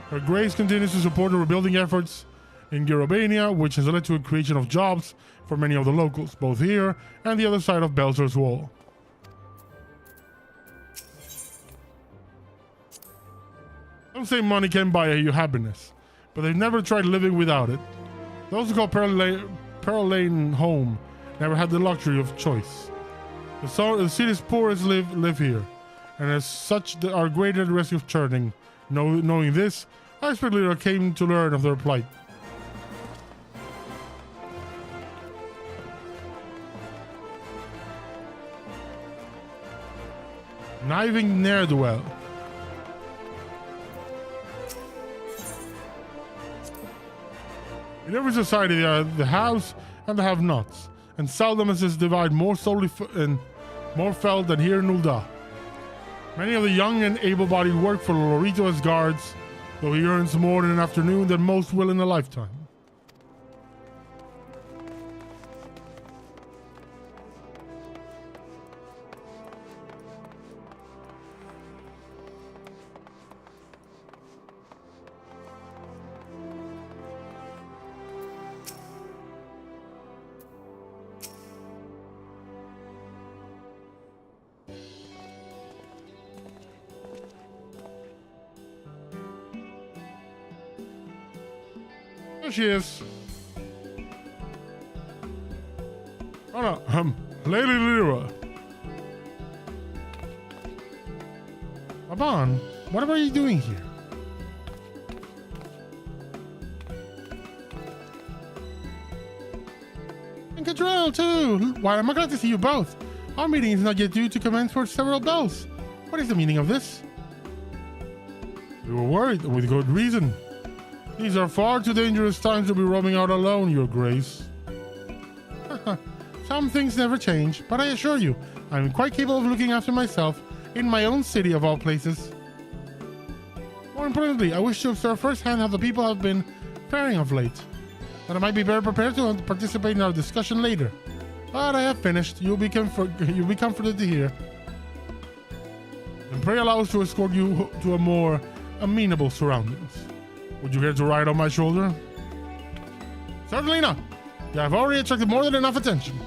Her Grace continues to support the rebuilding efforts in Girobania, which has led to a creation of jobs for many of the locals, both here and the other side of Belzer's Wall. Some say money can buy you happiness, but they've never tried living without it. Those who call Pearl Lane home never had the luxury of choice. The city's poorest live here, and as such they are greatly at risk of churning. Knowing this, I expect I came to learn of their plight. Kniving ne'er-do-well. In every society there are the haves and the have-nots, and seldom is this divide more more felt than here in Ul'dah. Many of the young and able-bodied work for Lorito as guards, though he earns more in an afternoon than most will in a lifetime. There she is. Oh no, Lady Lyra. Raban, what are you doing here? And Cadrell too. Why, I'm glad to see you both. Our meeting is not yet due to commence for several bells. What is the meaning of this? We were worried, with good reason. These are far too dangerous times to be roaming out alone, Your Grace. Some things never change, but I assure you, I'm quite capable of looking after myself in my own city of all places. More importantly, I wish to observe firsthand how the people have been faring of late, that I might be better prepared to participate in our discussion later. But I have finished. You'll be comforted to hear. And pray allow us to escort you to a more amenable surroundings. Would you care to ride on my shoulder? Certainly not. You have already attracted more than enough attention.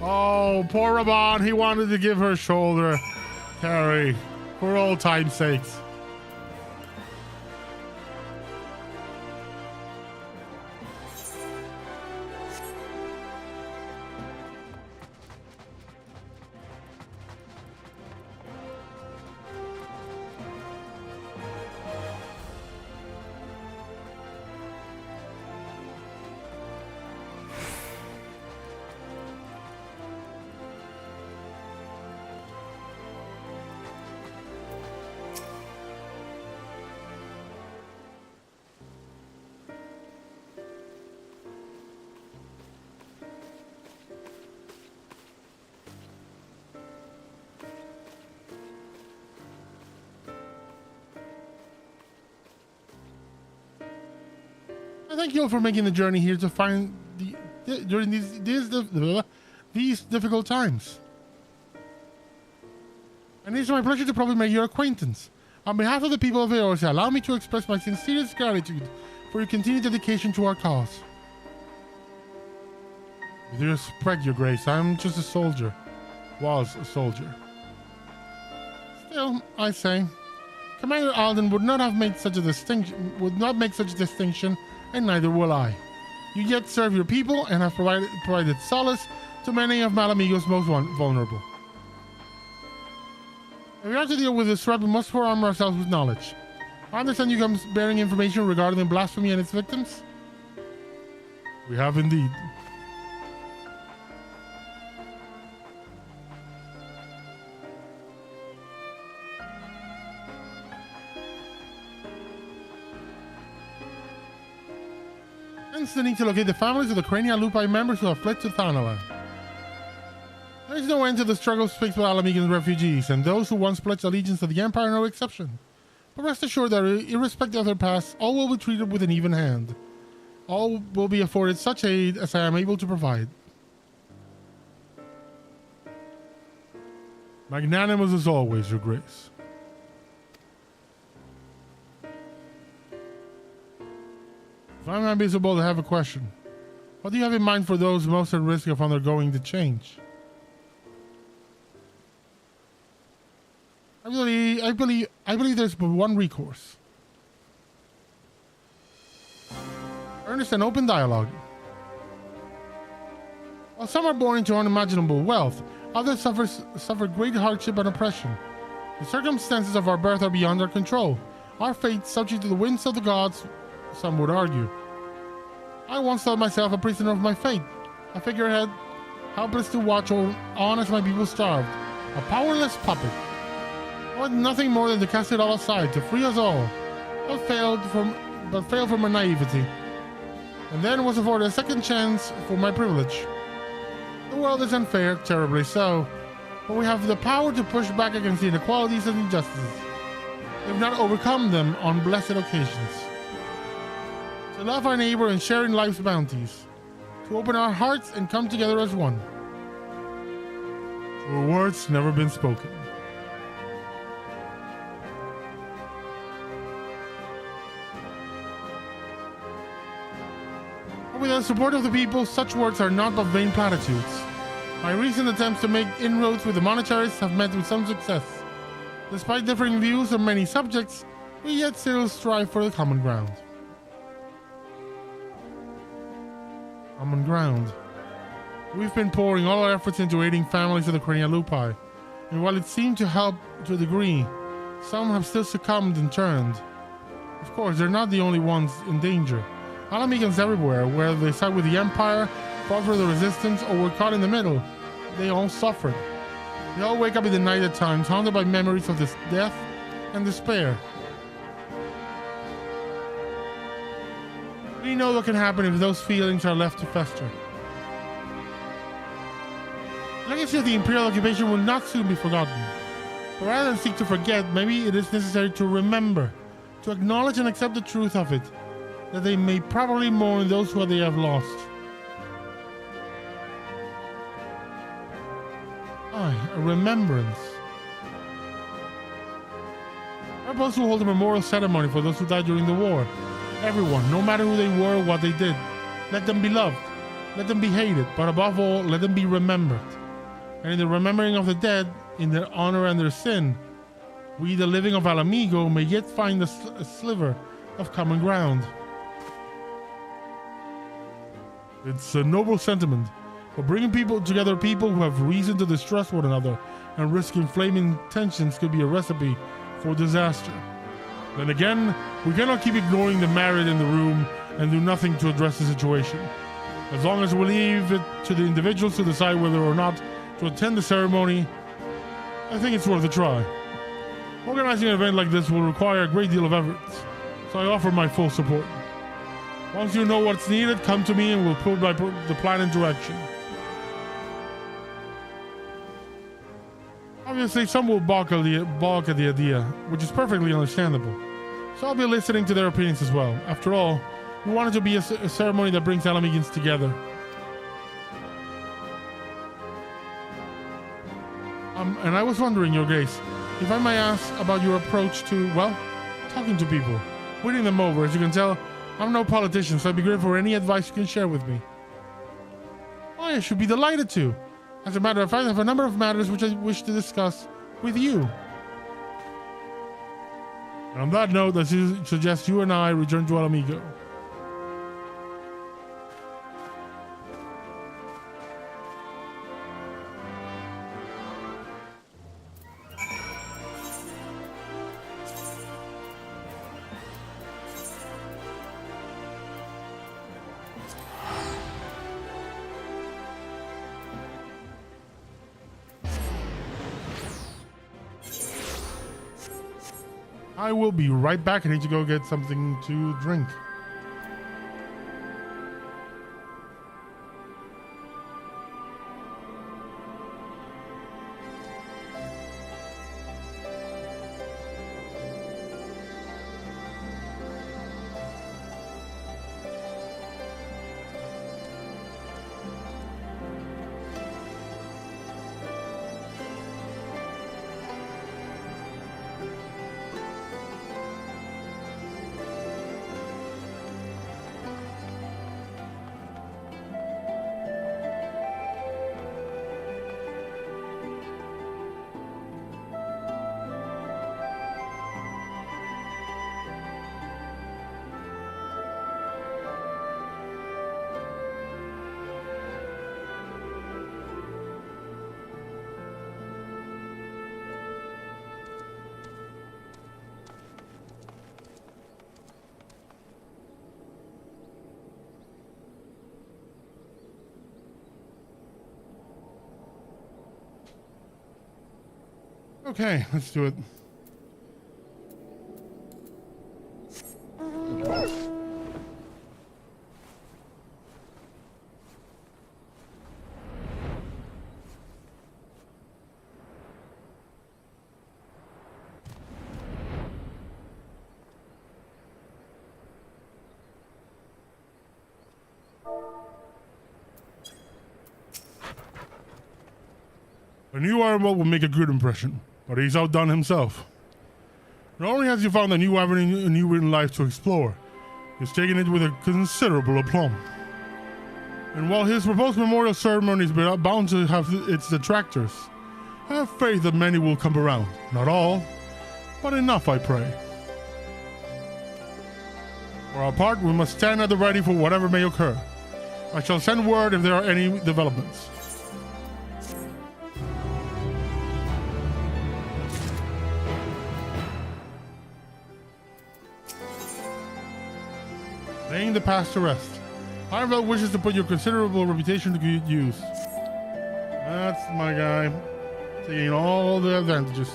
Oh, poor Raban. He wanted to give her shoulder. Carrie. For all time's sakes. Thank you all for making the journey here to find during these difficult times. And it's my pleasure to probably make your acquaintance. On behalf of the people of Eorzea, allow me to express my sincerest gratitude for your continued dedication to our cause. With respect, Your Grace, I'm just a soldier. Was a soldier. Still, I say, Commander Alden would not have made such a distinction. Would not make such a distinction. And neither will I. You yet serve your people and have provided solace to many of Malamigo's most vulnerable. If we are to deal with this threat, we must arm ourselves with knowledge. I understand you come bearing information regarding the blasphemy and its victims? We have indeed. Hence the need to locate the families of the Crania Lupi members who have fled to Thanalan. There is no end to the struggles faced by Alamigan refugees, and those who once pledged allegiance to the Empire are no exception. But rest assured that irrespective of their past, all will be treated with an even hand. All will be afforded such aid as I am able to provide. Magnanimous as always, Your Grace. If I might be so bold to have a question, what do you have in mind for those most at risk of undergoing the change? I believe there's but one recourse. Earnest and open dialogue. While some are born into unimaginable wealth, others suffer great hardship and oppression. The circumstances of our birth are beyond our control. Our fate subject to the winds of the gods, some would argue. I once thought myself a prisoner of my fate, a figurehead, helpless to watch on as my people starved, a powerless puppet. I wanted nothing more than to cast it all aside, to free us all, but failed from my naivety, and then was afforded a second chance for my privilege. The world is unfair, terribly so, but we have the power to push back against the inequalities and injustices, if not overcome them on blessed occasions. To love our neighbor and share in life's bounties, to open our hearts and come together as one. For words never been spoken. But with the support of the people, such words are not but vain platitudes. My recent attempts to make inroads with the monetarists have met with some success. Despite differing views on many subjects, we yet still strive for the common ground. Common ground. We've been pouring all our efforts into aiding families of the Crania Lupi, and while it seemed to help to a degree, some have still succumbed and turned. Of course, they're not the only ones in danger. Alamigans everywhere, whether they side with the Empire, fought for the resistance, or were caught in the middle, they all suffered. They all wake up in the night at times, haunted by memories of this death and despair. We know what can happen if those feelings are left to fester. The legacy of the Imperial occupation will not soon be forgotten. But rather than seek to forget, maybe it is necessary to remember, to acknowledge and accept the truth of it, that they may probably mourn those who they have lost. Aye, a remembrance. I propose to hold a memorial ceremony for those who died during the war. Everyone, no matter who they were or what they did. Let them be loved. Let them be hated. But above all, let them be remembered. And in the remembering of the dead, in their honor and their sin, we, the living of Alamigo, may yet find a sliver of common ground. It's a noble sentiment, but bringing together people who have reason to distrust one another and risk inflaming tensions could be a recipe for disaster. Then again, we cannot keep ignoring the merit in the room and do nothing to address the situation. As long as we leave it to the individuals to decide whether or not to attend the ceremony, I think it's worth a try. Organizing an event like this will require a great deal of effort, so I offer my full support. Once you know what's needed, come to me and we'll put the plan in direction. Obviously, some will balk at the idea, which is perfectly understandable. So I'll be listening to their opinions as well. After all, we want it to be a ceremony that brings Alamegans together. And I was wondering, Your Grace, if I may ask about your approach to, well, talking to people, winning them over. As you can tell, I'm no politician, so I'd be grateful for any advice you can share with me. Oh, I should be delighted to. As a matter of fact, I have a number of matters which I wish to discuss with you. And on that note, I suggest you and I return to Alamigo. I will be right back. I need to go get something to drink. Okay, let's do it. A new arrival will make a good impression, but he's outdone himself. Not only has he found a new avenue, a new written life to explore, he's taken it with a considerable aplomb. And while his proposed memorial ceremony is bound to have its detractors, I have faith that many will come around. Not all, but enough, I pray. For our part, we must stand at the ready for whatever may occur. I shall send word if there are any developments. Laying the past to rest. Ironveld wishes to put your considerable reputation to good use. That's my guy. Taking all the advantages.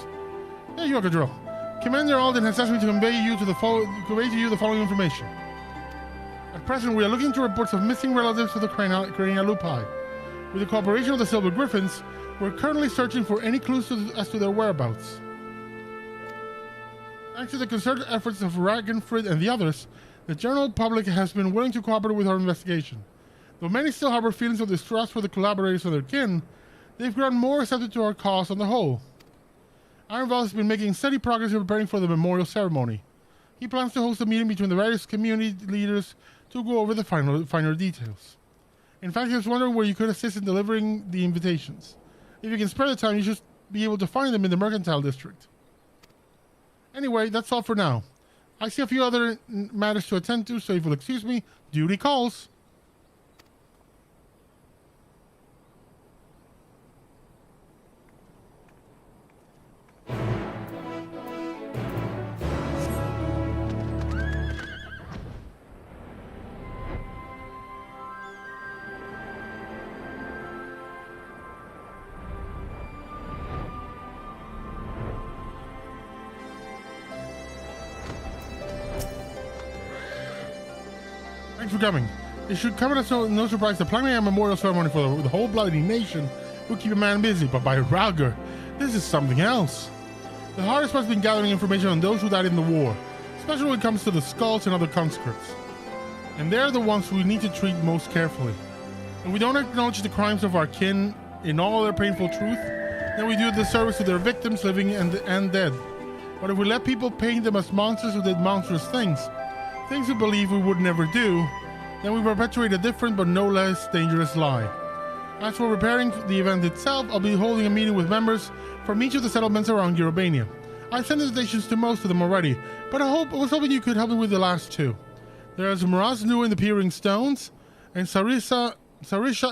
Yeah, you are drill. Commander Alden has asked me to convey to you the following information. At present, we are looking into reports of missing relatives of the Cranialupi. With the cooperation of the Silver Griffins, we're currently searching for any clues as to their whereabouts. Thanks to the concerted efforts of Ragenfrid and the others, the general public has been willing to cooperate with our investigation. Though many still harbor feelings of distrust for the collaborators of their kin, they've grown more receptive to our cause on the whole. Ironveld has been making steady progress in preparing for the memorial ceremony. He plans to host a meeting between the various community leaders to go over the finer details. In fact, he was wondering where you could assist in delivering the invitations. If you can spare the time, you should be able to find them in the Mercantile District. Anyway, that's all for now. I see a few other matters to attend to, so if you'll excuse me, duty calls. Thanks for coming. It should come as no surprise the planning a memorial ceremony for the whole bloody nation will keep a man busy, but by Ralger, this is something else. The hardest part's been gathering information on those who died in the war, especially when it comes to the skulls and other conscripts. And they're the ones we need to treat most carefully. If we don't acknowledge the crimes of our kin in all their painful truth, then we do a disservice to their victims, living and dead. But if we let people paint them as monsters who did monstrous things we believe we would never do, then we perpetuate a different but no less dangerous lie. As for preparing the event itself, I'll be holding a meeting with members from each of the settlements around Eurobania. I've sent invitations to most of them already, but I was hoping you could help me with the last two. There's Mraznu in the Peering Stones, and Sarisha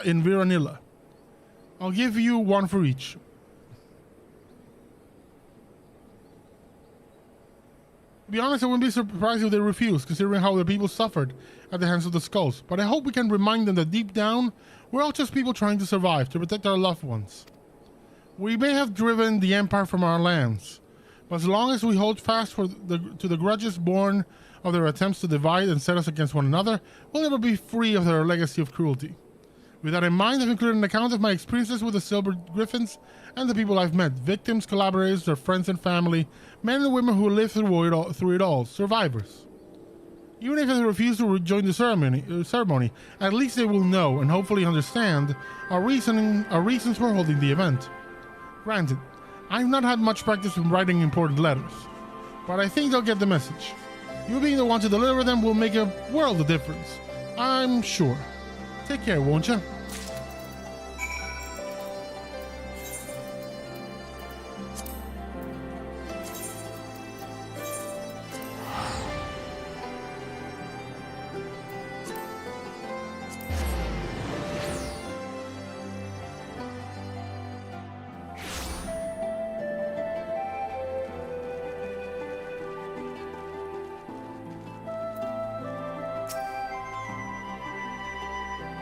in Viranilla. I'll give you one for each. To be honest, I wouldn't be surprised if they refuse, considering how the people suffered at the hands of the skulls. But I hope we can remind them that deep down, we're all just people trying to survive, to protect our loved ones. We may have driven the Empire from our lands, but as long as we hold fast to the grudges born of their attempts to divide and set us against one another, we'll never be free of their legacy of cruelty. With that in mind, I've included an account of my experiences with the Silver Griffins and the people I've met, victims, collaborators, their friends and family, men and women who lived through it all, survivors. Even if they refuse to join the ceremony, at least they will know and hopefully understand our reasons for holding the event. Granted, I've not had much practice in writing important letters, but I think they'll get the message. You being the one to deliver them will make a world of difference, I'm sure. Take care, won't you?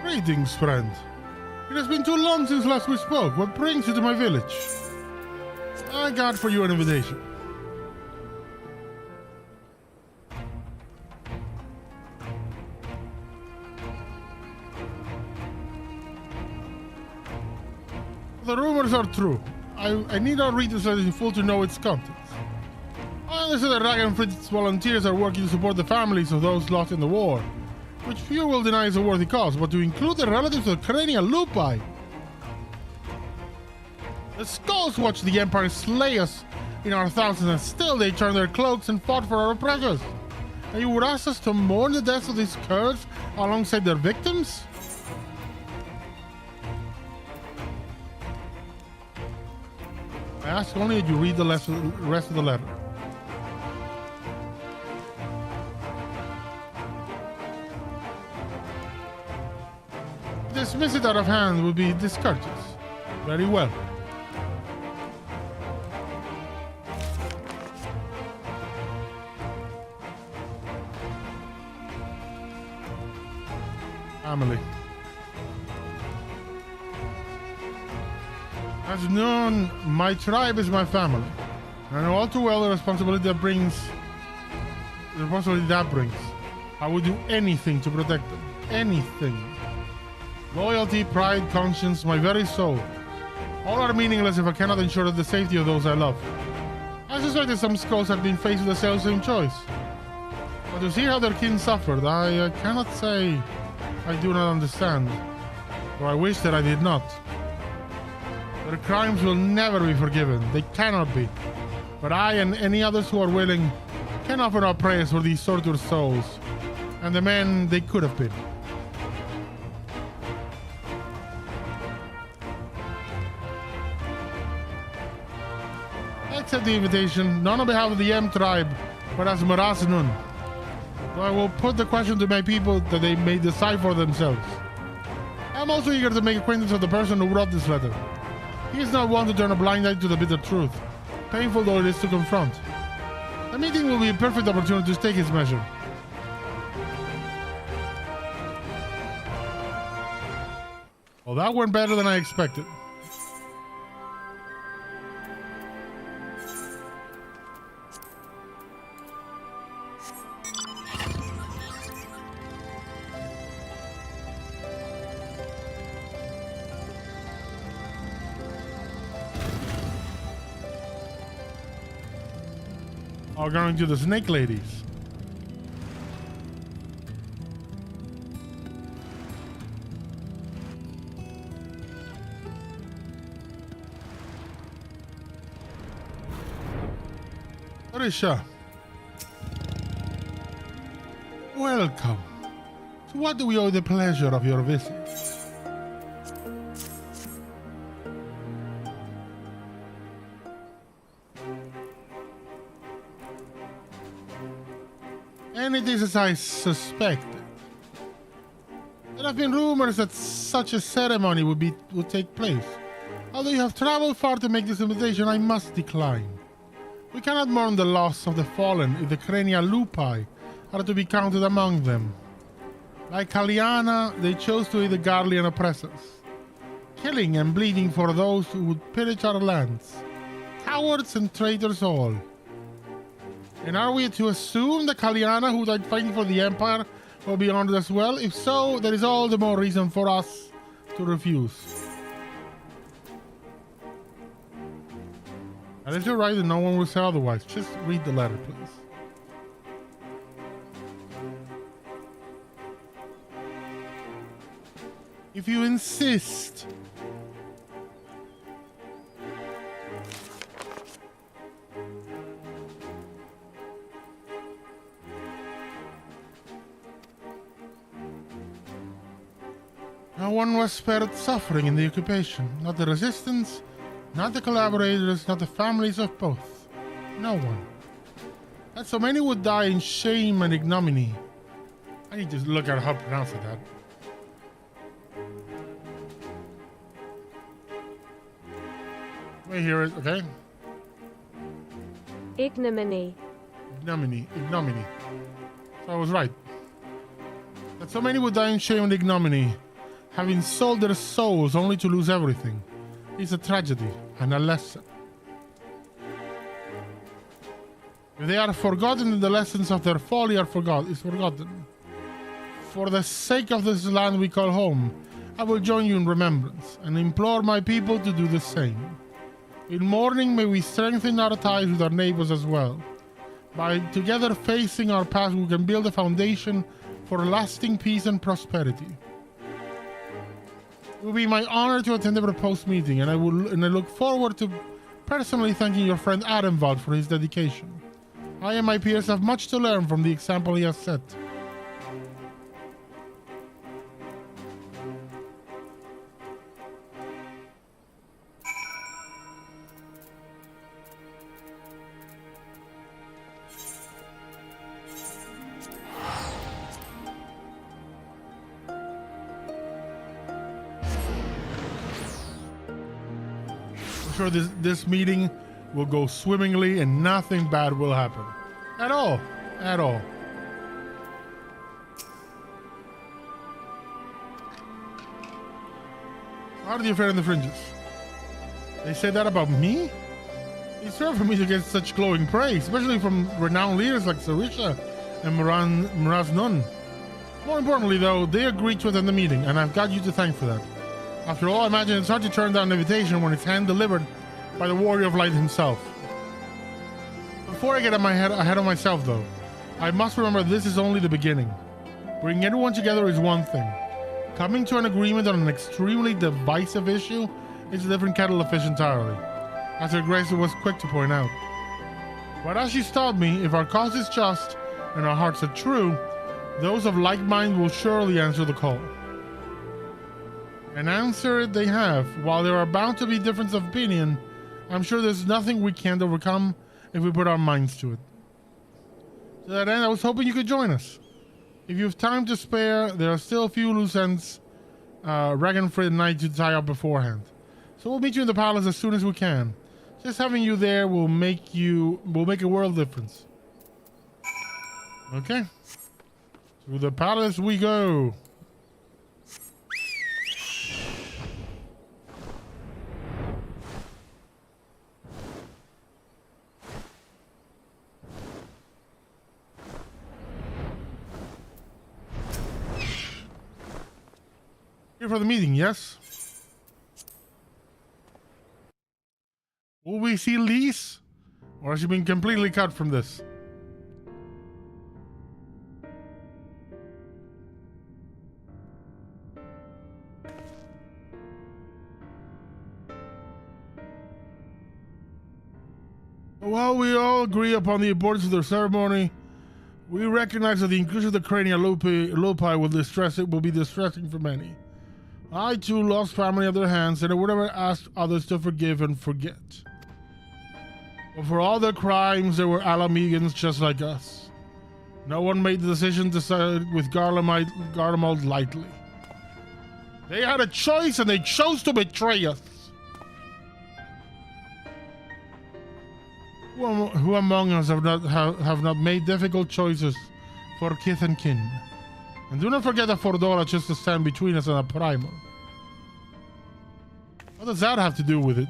Greetings, friend. It has been too long since last we spoke. What brings you to my village? I got for you an invitation. The rumors are true. I need not read this in full to know its contents. I understand that Ragenfried's volunteers are working to support the families of those lost in the war, which few will deny is a worthy cause, but to include the relatives of Crania Lupi. The Skulls watched the Empire slay us in our thousands, and still they turned their cloaks and fought for our oppressors. And you would ask us to mourn the deaths of these curs alongside their victims? I ask only that you read the rest of the letter. Dismiss it out of hand would be discourteous. Very well. Family. As known, my tribe is my family. I know all too well the responsibility that brings. I would do anything to protect them. Anything. Loyalty, pride, conscience, my very soul. All are meaningless if I cannot ensure the safety of those I love. I suspect that some skulls have been faced with the same choice. But to see how their kin suffered, I cannot say I do not understand. Or I wish that I did not. Their crimes will never be forgiven. They cannot be. But I and any others who are willing can offer our prayers for these tortured souls and the men they could have been. I accept the invitation, not on behalf of the M tribe, but as Miraz Nun. So I will put the question to my people that they may decide for themselves. I'm also eager to make acquaintance with the person who wrote this letter. He is not one to turn a blind eye to the bitter truth, painful though it is to confront. The meeting will be a perfect opportunity to take his measure. Well, that went better than I expected. Are going to the snake ladies. Orisha. Welcome. To what do we owe the pleasure of your visit? And it is as I suspected. There have been rumors that such a ceremony would take place. Although you have traveled far to make this invitation, I must decline. We cannot mourn the loss of the fallen if the Crania Lupi are to be counted among them. Like Kaliana, they chose to aid the Garlean oppressors, killing and bleeding for those who would pillage our lands. Cowards and traitors all. And are we to assume that Kaliana, who died fighting for the Empire, will be honored as well? If so, there is all the more reason for us to refuse. And if you're right and no one will say otherwise, just read the letter, please. If you insist. No one was spared suffering in the occupation. Not the resistance, not the collaborators, not the families of both. No one. And so many would die in shame and ignominy. I need to look at how to pronounce that. Wait, here it is, okay? Ignominy. Ignominy. So I was right. That so many would die in shame and ignominy, having sold their souls only to lose everything, is a tragedy and a lesson. If they are forgotten, then the lessons of their folly is forgotten. For the sake of this land we call home, I will join you in remembrance and implore my people to do the same. In mourning, may we strengthen our ties with our neighbors as well. By together facing our past, we can build a foundation for lasting peace and prosperity. It will be my honor to attend the proposed meeting, and I look forward to personally thanking your friend Adamwald for his dedication. I and my peers have much to learn from the example he has set. Sure, this meeting will go swimmingly and nothing bad will happen at all. How do you fare in the fringes? They say that about me? It's rare for me to get such glowing praise, especially from renowned leaders like Sarisha and Miraz Nun. More importantly though, they agreed to attend the meeting, and I've got you to thank for that. After all, I imagine it's hard to turn down an invitation when it's hand-delivered by the Warrior of Light himself. Before I get ahead of myself, though, I must remember this is only the beginning. Bringing everyone together is one thing. Coming to an agreement on an extremely divisive issue is a different kettle of fish entirely, as Her Grace was quick to point out. But as she taught me, if our cause is just and our hearts are true, those of like mind will surely answer the call. And answer it they have. While there are bound to be differences of opinion, I'm sure there's nothing we can't overcome if we put our minds to it. To that end, I was hoping you could join us. If you have time to spare, there are still a few loose ends, Ragnfrid and I to tie up beforehand. So we'll meet you in the palace as soon as we can. Just having you there will make a world difference. Okay. To the palace we go. Here for the meeting, yes? Will we see Lise? Or has she been completely cut from this? While we all agree upon the importance of the ceremony, we recognize that the inclusion of the crania lopi will be distressing for many. I too lost family at their hands, and I would never ask others to forgive and forget. But for all their crimes, they were Alamegans just like us. No one made the decision to side with Garlemald lightly. They had a choice, and they chose to betray us. Who among us have not made difficult choices for kith and kin? And do not forget that Fordora chose to stand between us and a primal. What does that have to do with it?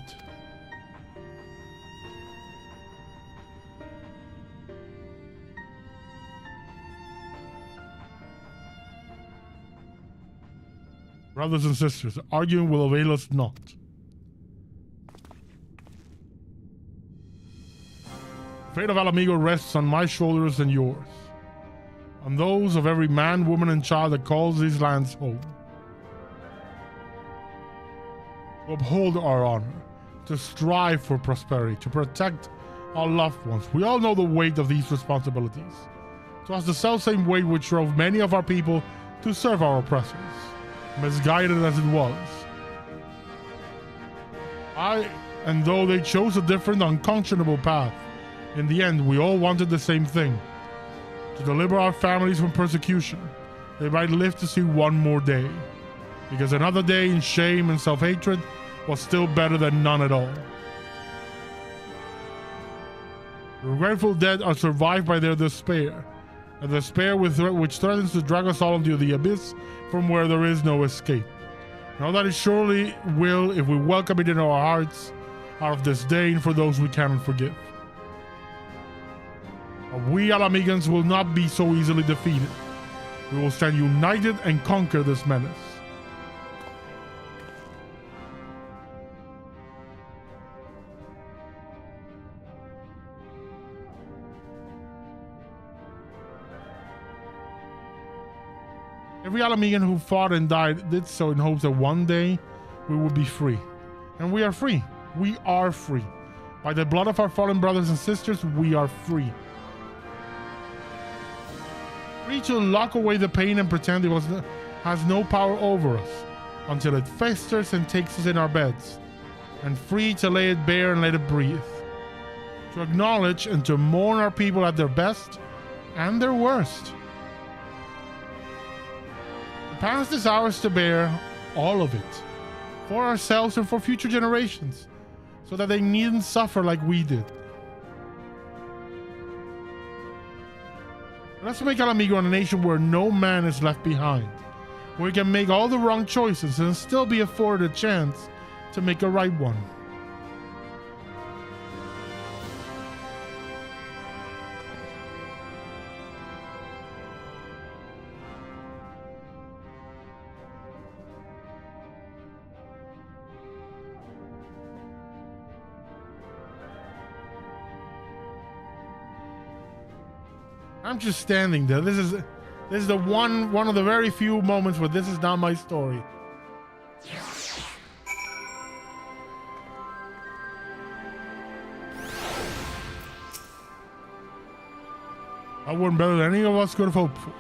Brothers and sisters, arguing will avail us not. The fate of Alamigo rests on my shoulders and yours. On those of every man, woman, and child that calls these lands home. To uphold our honor, to strive for prosperity, to protect our loved ones. We all know the weight of these responsibilities. To us, the selfsame weight which drove many of our people to serve our oppressors, misguided as it was. And though they chose a different, unconscionable path, in the end, we all wanted the same thing. To deliver our families from persecution, they might live to see one more day. Because another day in shame and self-hatred was still better than none at all. The regretful dead are survived by their despair. A despair which threatens to drag us all into the abyss from where there is no escape. Now that it surely will if we welcome it in our hearts out of disdain for those we cannot forgive. But we Alamegans will not be so easily defeated. We will stand united and conquer this menace. Every Alamegan who fought and died did so in hopes that one day we would be free. And we are free. We are free. By the blood of our fallen brothers and sisters, we are free. Free to lock away the pain and pretend it has no power over us until it festers and takes us in our beds. And free to lay it bare and let it breathe. To acknowledge and to mourn our people at their best and their worst. The past is ours to bear, all of it, for ourselves and for future generations, so that they needn't suffer like we did. Let's make Alamigo a nation where no man is left behind, where we can make all the wrong choices and still be afforded a chance to make a right one. I'm just standing there. This is the one of the very few moments where this is not my story. I wasn't better than any of us could have hoped for.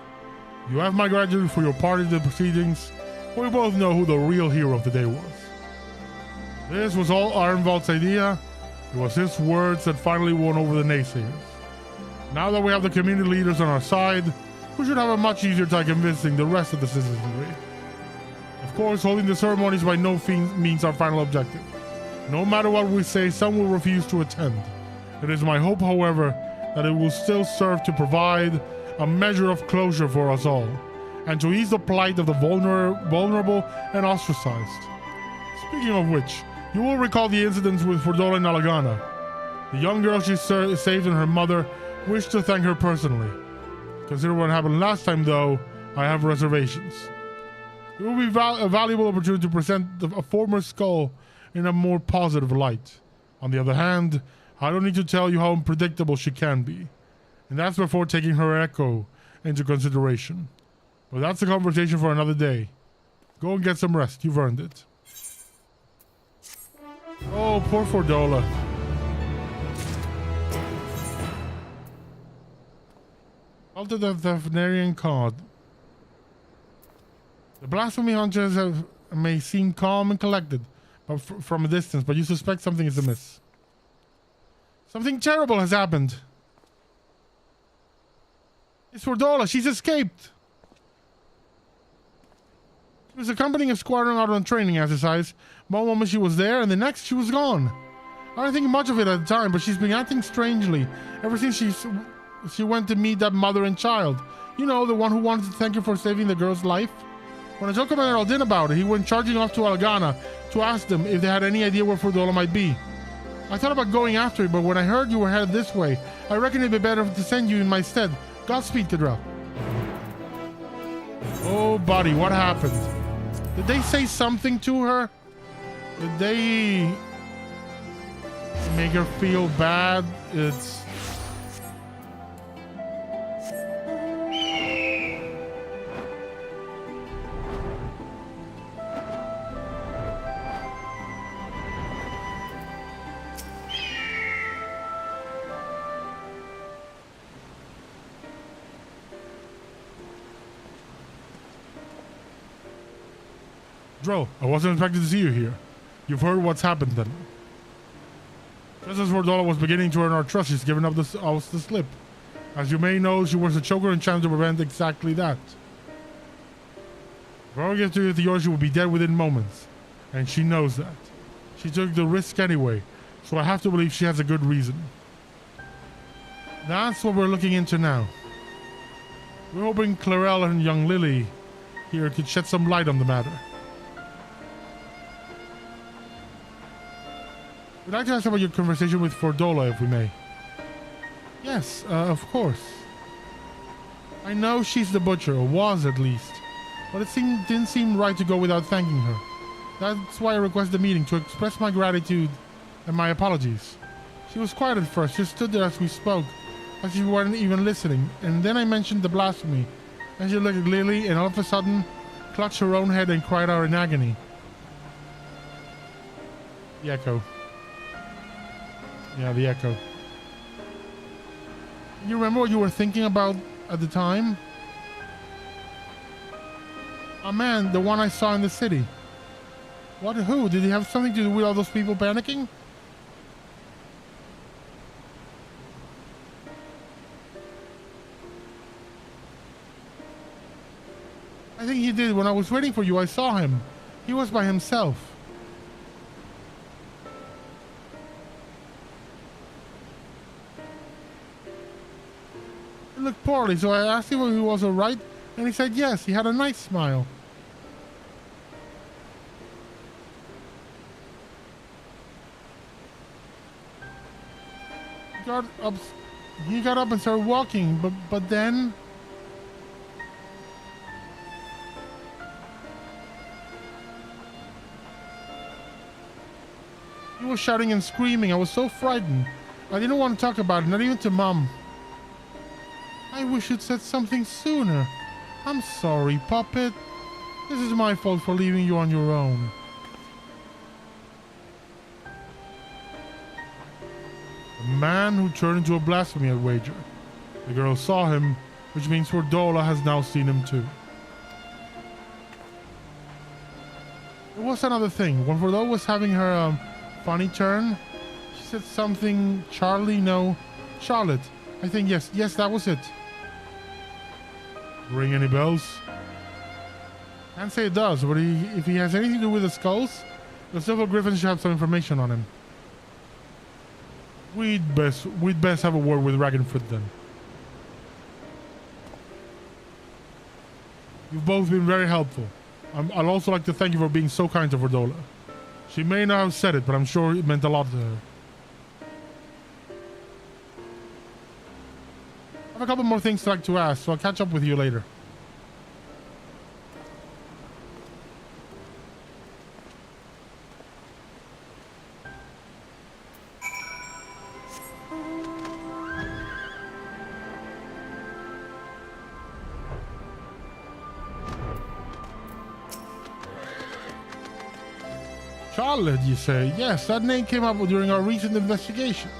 You have my gratitude for your part in the proceedings. We both know who the real hero of the day was. This was all Arnvald's idea, It was his words that finally won over the naysayers. Now that we have the community leaders on our side, we should have a much easier time convincing the rest of the citizenry. Of course, holding the ceremonies by no means our final objective. No matter what we say, some will refuse to attend. It is my hope, however, that it will still serve to provide a measure of closure for us all, and to ease the plight of the vulnerable and ostracized. Speaking of which, you will recall the incidents with Fordola and Alagana. The young girl she saved and her mother wished to thank her personally. Considering what happened last time, though, I have reservations. It will be a valuable opportunity to present a former skull in a more positive light. On the other hand, I don't need to tell you how unpredictable she can be. And that's before taking her echo into consideration. But that's a conversation for another day. Go and get some rest. You've earned it. Oh, poor Fordola. Alter the Veterinarian card. The blasphemy hunters may seem calm and collected from a distance, but you suspect something is amiss. Something terrible has happened. It's Fordola. She's escaped. She was accompanying a squadron out on training exercise. One moment she was there, and the next she was gone. I didn't think much of it at the time, but she's been acting strangely ever since she went to meet that mother and child. You know, the one who wanted to thank you for saving the girl's life. When I told Commander Aldin about it, he went charging off to Algana to ask them if they had any idea where Fordola might be. I thought about going after it, but when I heard you were headed this way, I reckon it'd be better to send you in my stead. Godspeed, Cadrell. Oh, buddy, what happened? Did they say something to her? Did they make her feel bad? It's... Dro, I wasn't expecting to see you here. You've heard what's happened then. Just as Fordola was beginning to earn our trust, she's given up us the slip. As you may know, she was a choker and chance to prevent exactly that. If I get to the yours, she will be dead within moments. And she knows that. She took the risk anyway, so I have to believe she has a good reason. That's what we're looking into now. We're hoping Clarel and young Lily here could shed some light on the matter. We'd like to ask about your conversation with Fordola, if we may. Yes, of course. I know she's the butcher, or was at least, but it didn't seem right to go without thanking her. That's why I requested the meeting, to express my gratitude and my apologies. She was quiet at first, just stood there as we spoke, as if she weren't even listening, and then I mentioned the blasphemy, and she looked at Lily and all of a sudden clutched her own head and cried out in agony. The echo. Yeah, the echo. You remember what you were thinking about at the time? A man, the one I saw in the city. What? Who? Did he have something to do with all those people panicking? I think he did. When I was waiting for you, I saw him. He was by himself. He looked poorly, so I asked him if he was alright, and he said yes. He had a nice smile. He got up and started walking, but then... He was shouting and screaming. I was so frightened. I didn't want to talk about it, not even to Mom. I wish you'd said something sooner. I'm sorry, Puppet. This is my fault for leaving you on your own. The man who turned into a blasphemy, I wager. The girl saw him, which means Fordola has now seen him too. There was another thing. When Fordola was having her funny turn, Is it something Charlie? No. Charlotte. I think yes. Yes, that was it. Ring any bells? Can't say it does, but if he has anything to do with the skulls, the Silver Griffin should have some information on him. We'd best have a word with Ragenford then. You've both been very helpful. I'd also like to thank you for being so kind to Verdola. She may not have said it, but I'm sure it meant a lot to her. I have a couple more things I'd like to ask, so I'll catch up with you later. Charlotte, you say? Yes, that name came up during our recent investigations.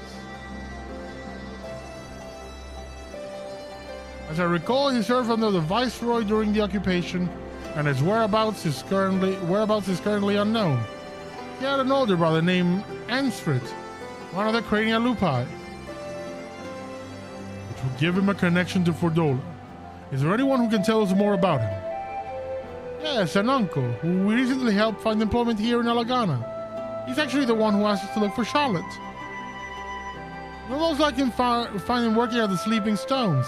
As I recall, he served under the Viceroy during the occupation, and his whereabouts is currently unknown. He had an older brother named Ansfrid, one of the Crania Lupi, which would give him a connection to Fordola. Is there anyone who can tell us more about him? Yes, an uncle, who we recently helped find employment here in Alagana. He's actually the one who asked us to look for Charlotte. We'll most likely find him working at the Sleeping Stones.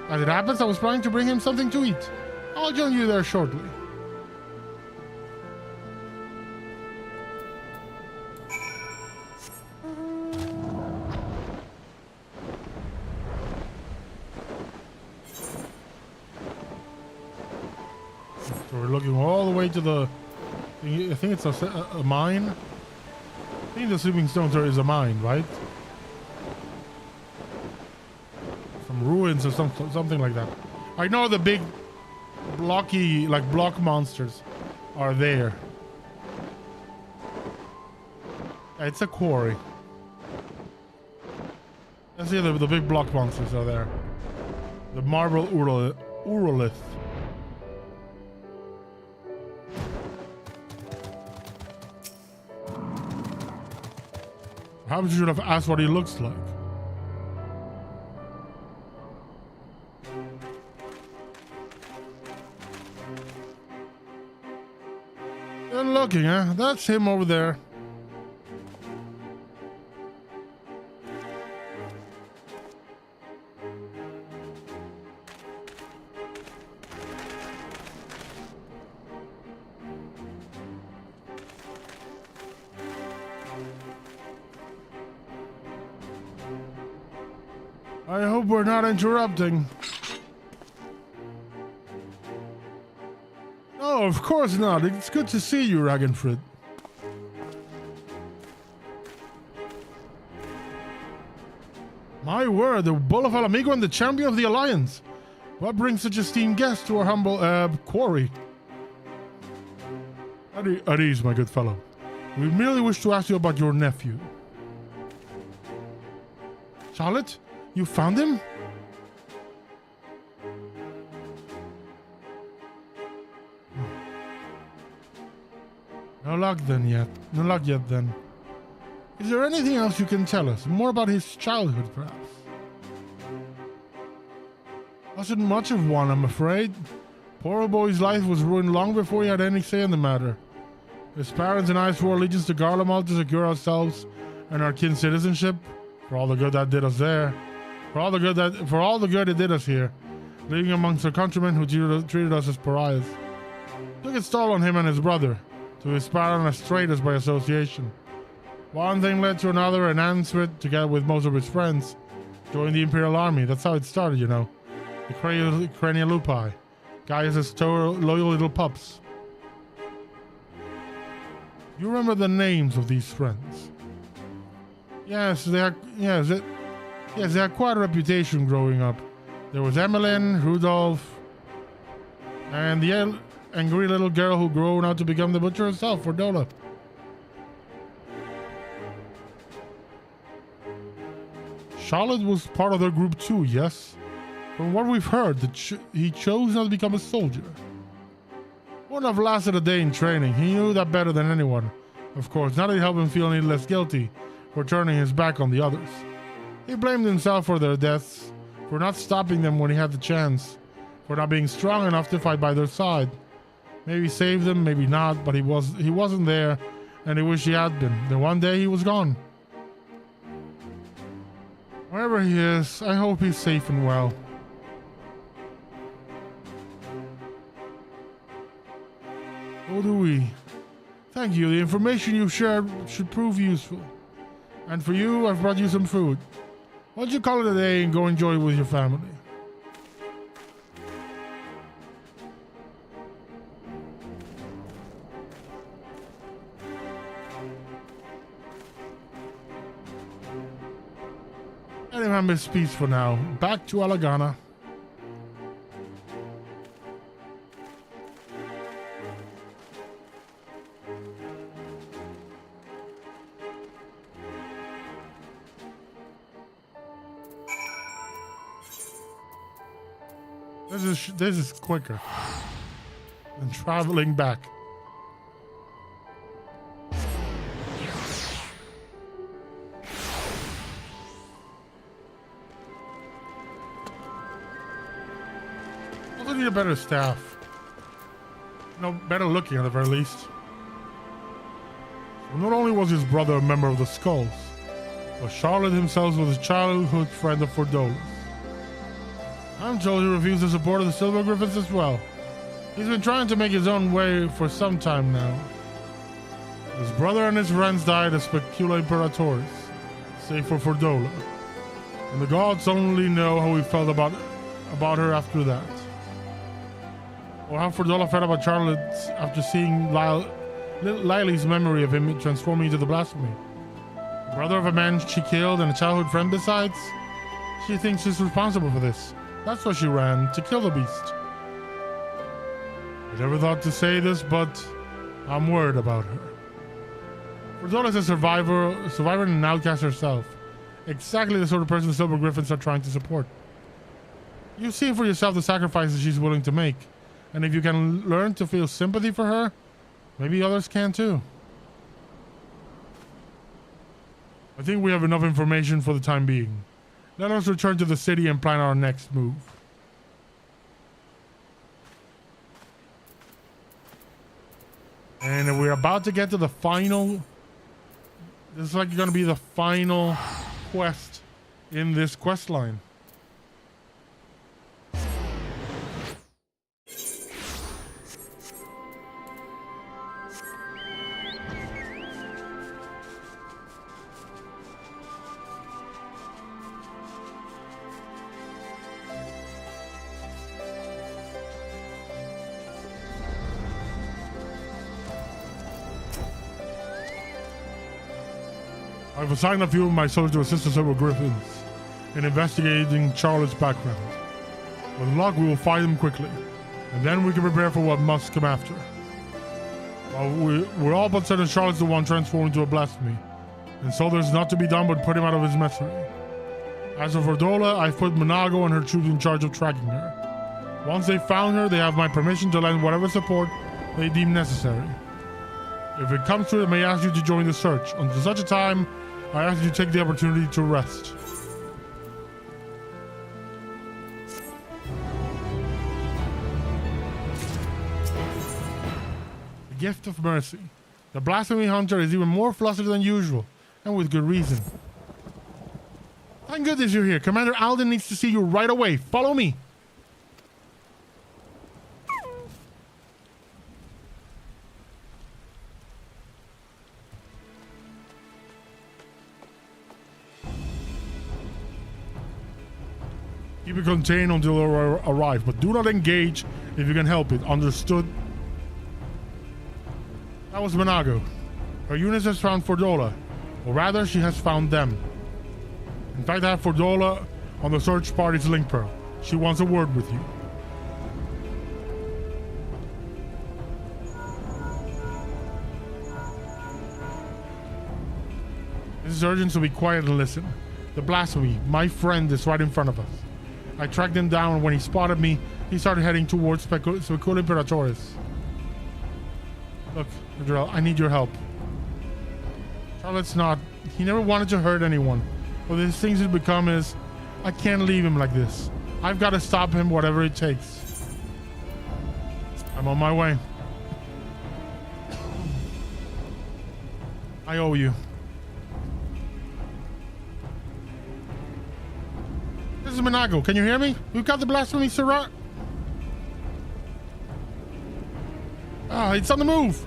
As it happens, I was planning to bring him something to eat. I'll join you there shortly. So we're looking all the way to the... I think it's a mine. I think the Sleeping Stones is a mine, right? Some ruins or something like that. I know the big blocky, like block monsters are there. It's a quarry. Let's see, the big block monsters are there. The marble urolith. Perhaps you should have asked what he looks like. You're looking, huh? That's him over there. I hope we're not interrupting. No, of course not. It's good to see you, Ragenfrid. My word, the Bull of Alamigo and the champion of the Alliance. What brings such esteemed guests to our humble quarry? At ease, my good fellow. We merely wish to ask you about your nephew. Charlotte? You found him? No luck yet then. Is there anything else you can tell us? More about his childhood, perhaps? Wasn't much of one, I'm afraid. Poor old boy's life was ruined long before he had any say in the matter. His parents and I swore allegiance to Garlemald to secure ourselves and our kin's citizenship. For all the good that did us there. For all the good it did us here, living amongst our countrymen who treated us as pariahs. Took its toll on him and his brother, to aspire on as traitors by association. One thing led to another, and Ansfrid, together with most of his friends, joined the Imperial Army. That's how it started, you know. The Crania Lupi. Guys as loyal little pups. You remember the names of these friends? Yes, they had quite a reputation growing up. There was Emmeline, Rudolph, and the angry little girl who grew out to become the butcher herself, Fordola. Charlotte was part of their group too, yes? From what we've heard, he chose not to become a soldier. Wouldn't have lasted a day in training. He knew that better than anyone. Of course, not that it helped him feel any less guilty for turning his back on the others. He blamed himself for their deaths, for not stopping them when he had the chance, for not being strong enough to fight by their side. Maybe he saved them, maybe not, but he wasn't there, and he wished he had been. Then one day he was gone. Wherever he is, I hope he's safe and well. So do we. Thank you. The information you've shared should prove useful. And for you, I've brought you some food. Why don't you call it a day and go enjoy it with your family? Anyway, I miss peace for now. Back to Alagana. This is quicker than traveling back. Also need a better staff. No, better looking at the very least. So not only was his brother a member of the Skulls, but Charlotte himself was a childhood friend of Fordola's. I'm told he refused the support of the Silver Griffins as well. He's been trying to make his own way for some time now. His brother and his friends died as Specula Imperatoris, save for Fordola. And the gods only know how he felt about her after that. Or how Fordola felt about Charlotte after seeing Lily's memory of him transforming into the blasphemy. The brother of a man she killed and a childhood friend besides? She thinks he's responsible for this. That's why she ran, to kill the beast. I never thought to say this, but I'm worried about her. Fordola's a survivor and an outcast herself. Exactly the sort of person the Silver Griffins are trying to support. You've seen for yourself the sacrifices she's willing to make. And if you can learn to feel sympathy for her, maybe others can too. I think we have enough information for the time being. Let us return to the city and plan our next move. And we're about to get to the final... This is like going to be the final quest in this quest line. I've assigned a few of my soldiers to assist the Silver Griffins in investigating Charlotte's background. With luck, we will find them quickly, and then we can prepare for what must come after. We're all but certain Charlotte's the one transformed into a blasphemy, and so there's not to be done but put him out of his misery. As for Fordola, I've put Monago and her troops in charge of tracking her. Once they've found her, they have my permission to lend whatever support they deem necessary. If it comes to it, I may ask you to join the search. Until such a time, I ask you to take the opportunity to rest. The gift of mercy. The blasphemy hunter is even more flustered than usual, and with good reason. Thank goodness you're here. Commander Alden needs to see you right away. Follow me. Keep it contained until they arrive, but do not engage if you can help it. Understood? That was Monago. Her unit has found Fordola, or rather, she has found them. In fact, I have Fordola on the search party's link pearl. She wants a word with you. This is urgent, so be quiet and listen. The blasphemy, my friend, is right in front of us. I tracked him down, and when he spotted me, he started heading towards Specula Imperatoris. Look, Madrell, I need your help. Charlotte's not He never wanted to hurt anyone. What these things have become is, I can't leave him like this. I've got to stop him, whatever it takes. I'm on my way. I owe you. This is Minago. Can you hear me? We've got the blasphemy Surah. Ah, it's on the move.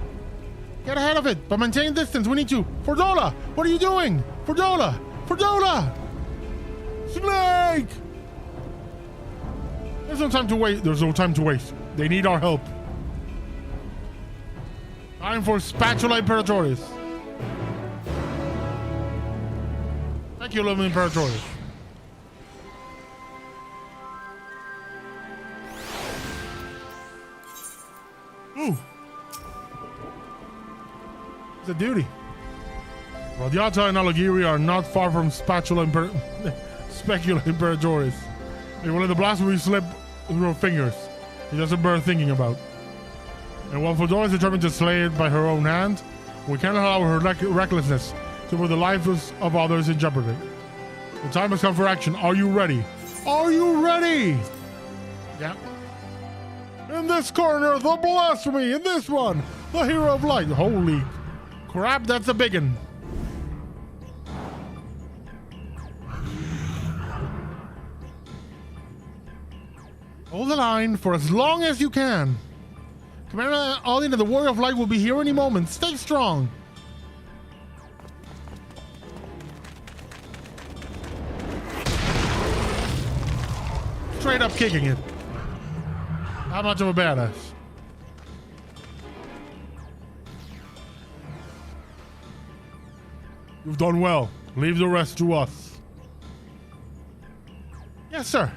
Get ahead of it, but maintain distance. We need to. Fordola, what are you doing? Fordola! Fordola! Snake! There's no time to wait. There's no time to waste. They need our help. Time for Spatula Imperatoris. Thank you, Lumen Imperatoris. Ooh. It's a duty. Radiata and Alagiri are not far from Specula Imperatoris. They will let the blasphemy slip through her fingers. He doesn't bear thinking about. And while Fedora is determined to slay it by her own hand, we can't allow her recklessness to put the lives of others in jeopardy. The time has come for action. Are you ready? Are you ready? Yeah. In this corner, the blasphemy. In this one, the hero of light. Holy crap, that's a biggin. Hold the line for as long as you can. Commander Alina, the Warrior of Light, will be here any moment. Stay strong. Straight up kicking it. How much of a badass? You've done well. Leave the rest to us. Yes, sir.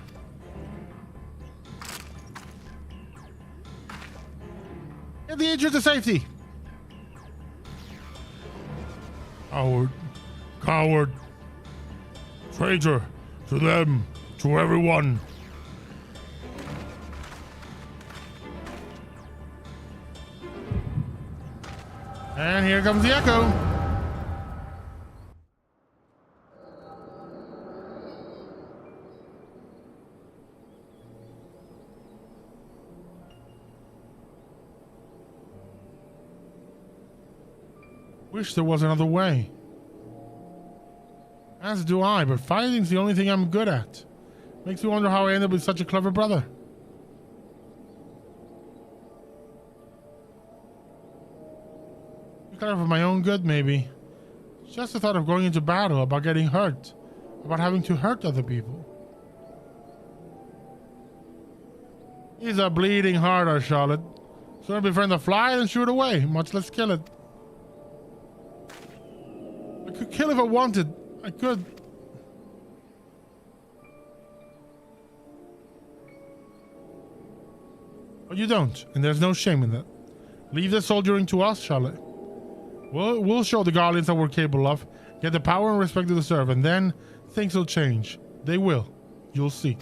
Get the injured to safety. Coward. Coward. Traitor. To them. To everyone. And here comes the echo. Wish there was another way. As do I, but fighting's the only thing I'm good at. Makes me wonder how I ended up with such a clever brother. Kind of for my own good, maybe. Just the thought of going into battle, about getting hurt, about having to hurt other people. He's a bleeding heart, our Charlotte. Sooner befriend a fly than shoot away, much less kill it. I could kill if I wanted. I could. But you don't, and there's no shame in that. Leave the soldiering to us, Charlotte. We'll show the Guardians that we're capable of, get the power and respect to deserve, and then things will change. They will. You'll see.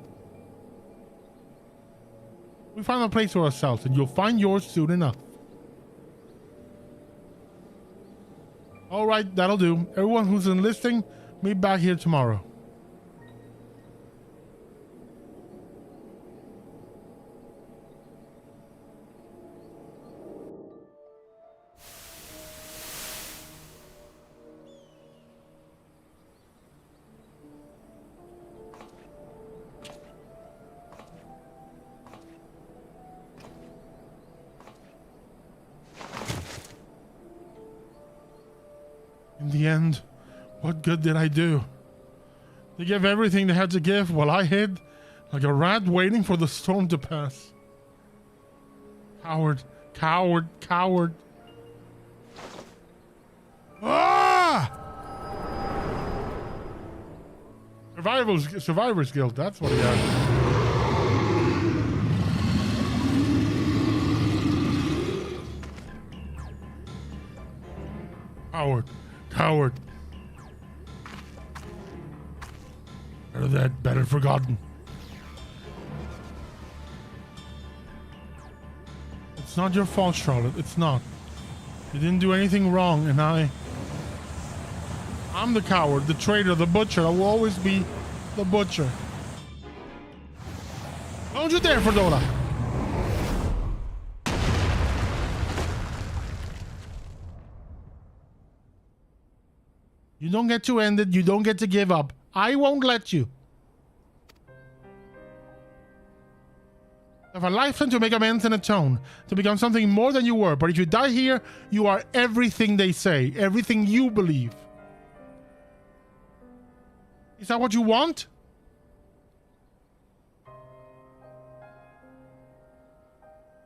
We find a place for ourselves, and you'll find yours soon enough. All right, that'll do. Everyone who's enlisting, meet back here tomorrow. In the end, what good did I do? They gave everything they had to give while I hid like a rat waiting for the storm to pass. Coward, coward, coward. Ah! Survivor's guilt, that's what he had. Coward. Coward. Better that, better forgotten. It's not your fault, Charlotte. It's not. You didn't do anything wrong, and I I'm the coward, the traitor, the butcher. I will always be the butcher. Don't you dare, Fedora! You don't get to end it. You don't get to give up. I won't let you. You have a lifetime to make amends and atone, to become something more than you were. But if you die here, you are everything they say, everything you believe. Is that what you want?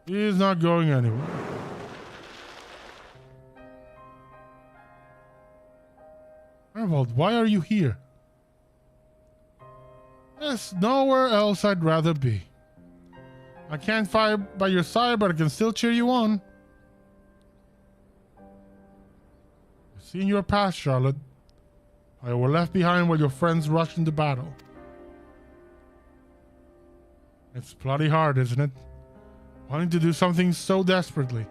He is not going anywhere. Ervold, why are you here? There's nowhere else I'd rather be. I can't fight by your side, but I can still cheer you on. You've seen your past, Charlotte. How you were left behind while your friends rushed into battle. It's bloody hard, isn't it? Wanting to do something so desperately,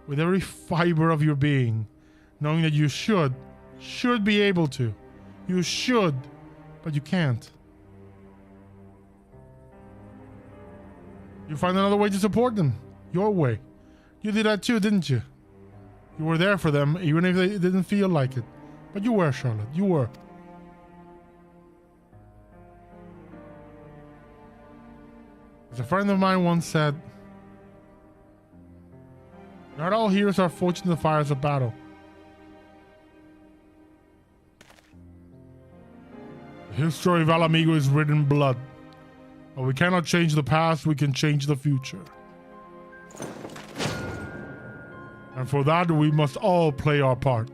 with every fiber of your being, knowing that you should be able to. You should, but you can't. You find another way to support them. Your way. You did that too, didn't you? You were there for them, even if they didn't feel like it. But you were, Charlotte. You were. As a friend of mine once said, not all heroes are fortunate to fire as a battle. The history of Alamigo is written in blood. But we cannot change the past, we can change the future. And for that, we must all play our part.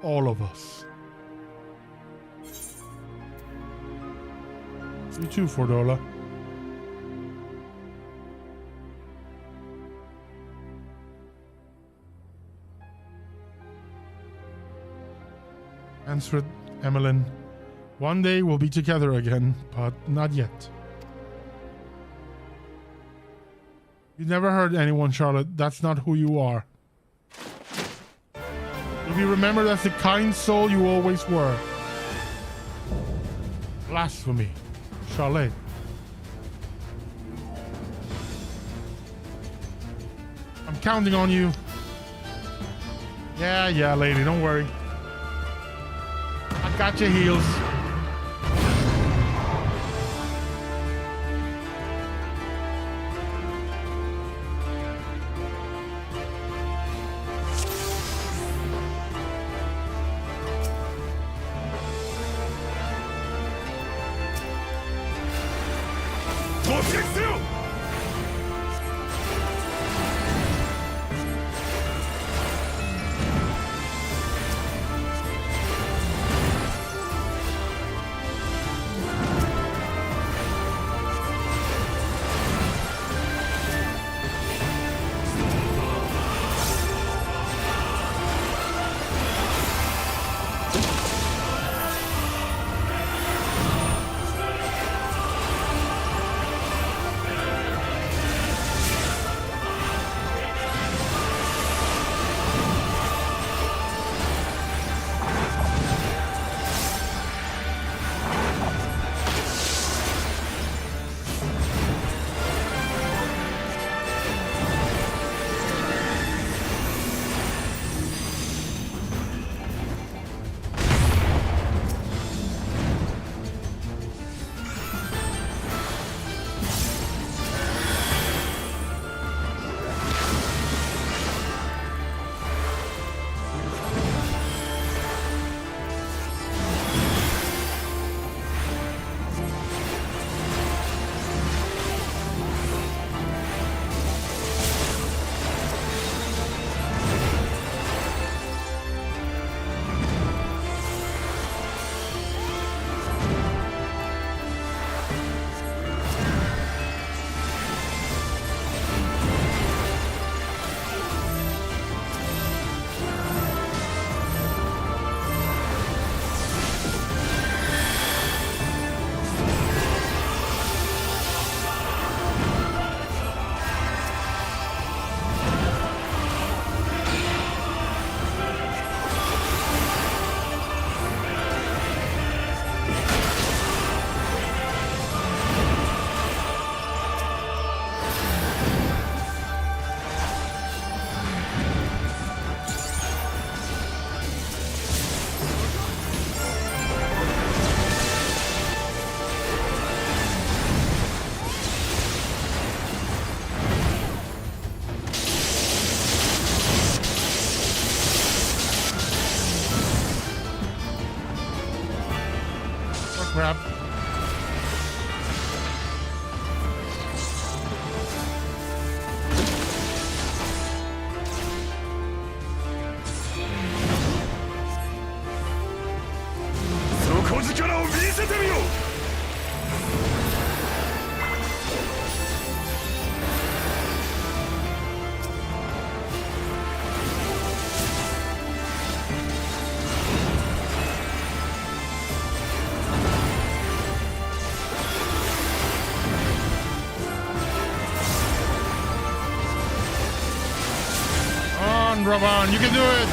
All of us. You too, Fordola. Answered Emmeline. One day we'll be together again, but not yet. You never hurt anyone, Charlotte. That's not who you are. You'll be remembered as the kind soul you always were. Blasphemy. Charlotte. I'm counting on you. Yeah, lady, don't worry. I got your heels. crap. Ravan, you can do it!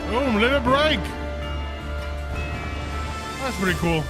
Boom, let it break. That's pretty cool.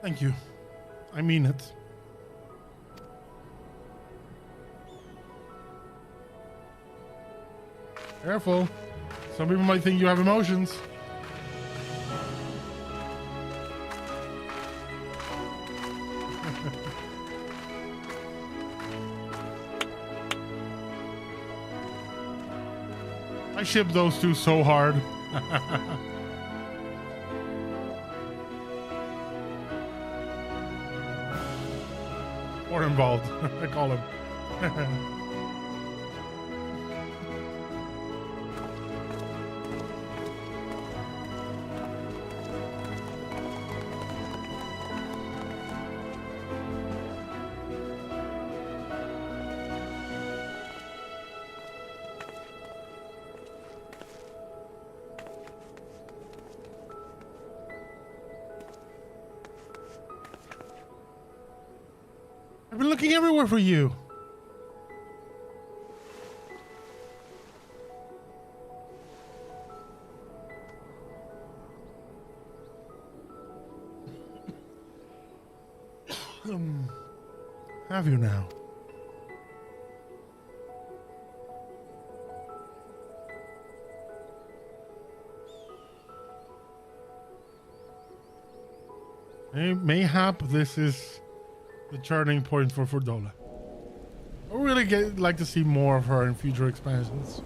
Thank you. I mean it. Careful. Some people might think you have emotions. I ship those two so hard. Or involved, I call him. I've been looking everywhere for you. Have you now? Mayhap this is the turning point for Fordola. I would really like to see more of her in future expansions.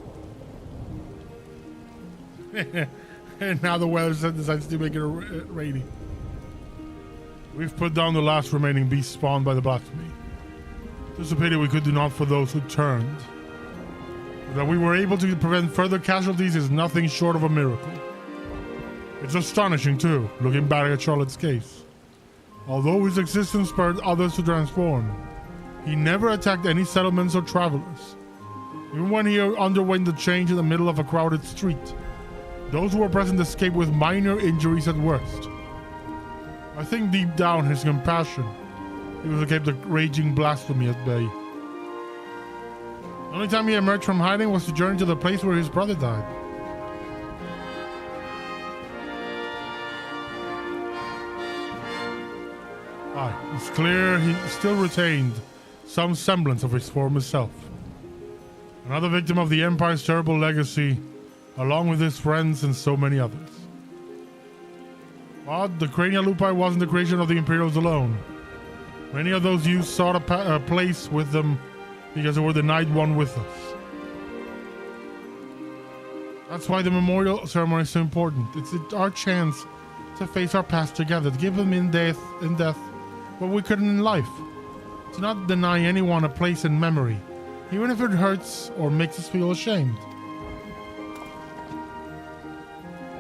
And now the weather decides to make it rainy. We've put down the last remaining beast spawned by the blacksmith. It's a pity we could do not for those who turned. That we were able to prevent further casualties is nothing short of a miracle. It's astonishing too, looking back at Charlotte's case. Although his existence spurred others to transform, he never attacked any settlements or travelers. Even when he underwent the change in the middle of a crowded street, those who were present escaped with minor injuries at worst. I think deep down his compassion, he was kept the raging blasphemy at bay. The only time he emerged from hiding was to journey to the place where his brother died. It's clear he still retained some semblance of his former self. Another victim of the Empire's terrible legacy, along with his friends and so many others. But the Crania Lupi wasn't the creation of the Imperials alone. Many of those youths sought a place with them because they were denied one with us. That's why the memorial ceremony is so important. It's our chance to face our past together, to give them in death what we couldn't in life. To not deny anyone a place in memory, even if it hurts or makes us feel ashamed.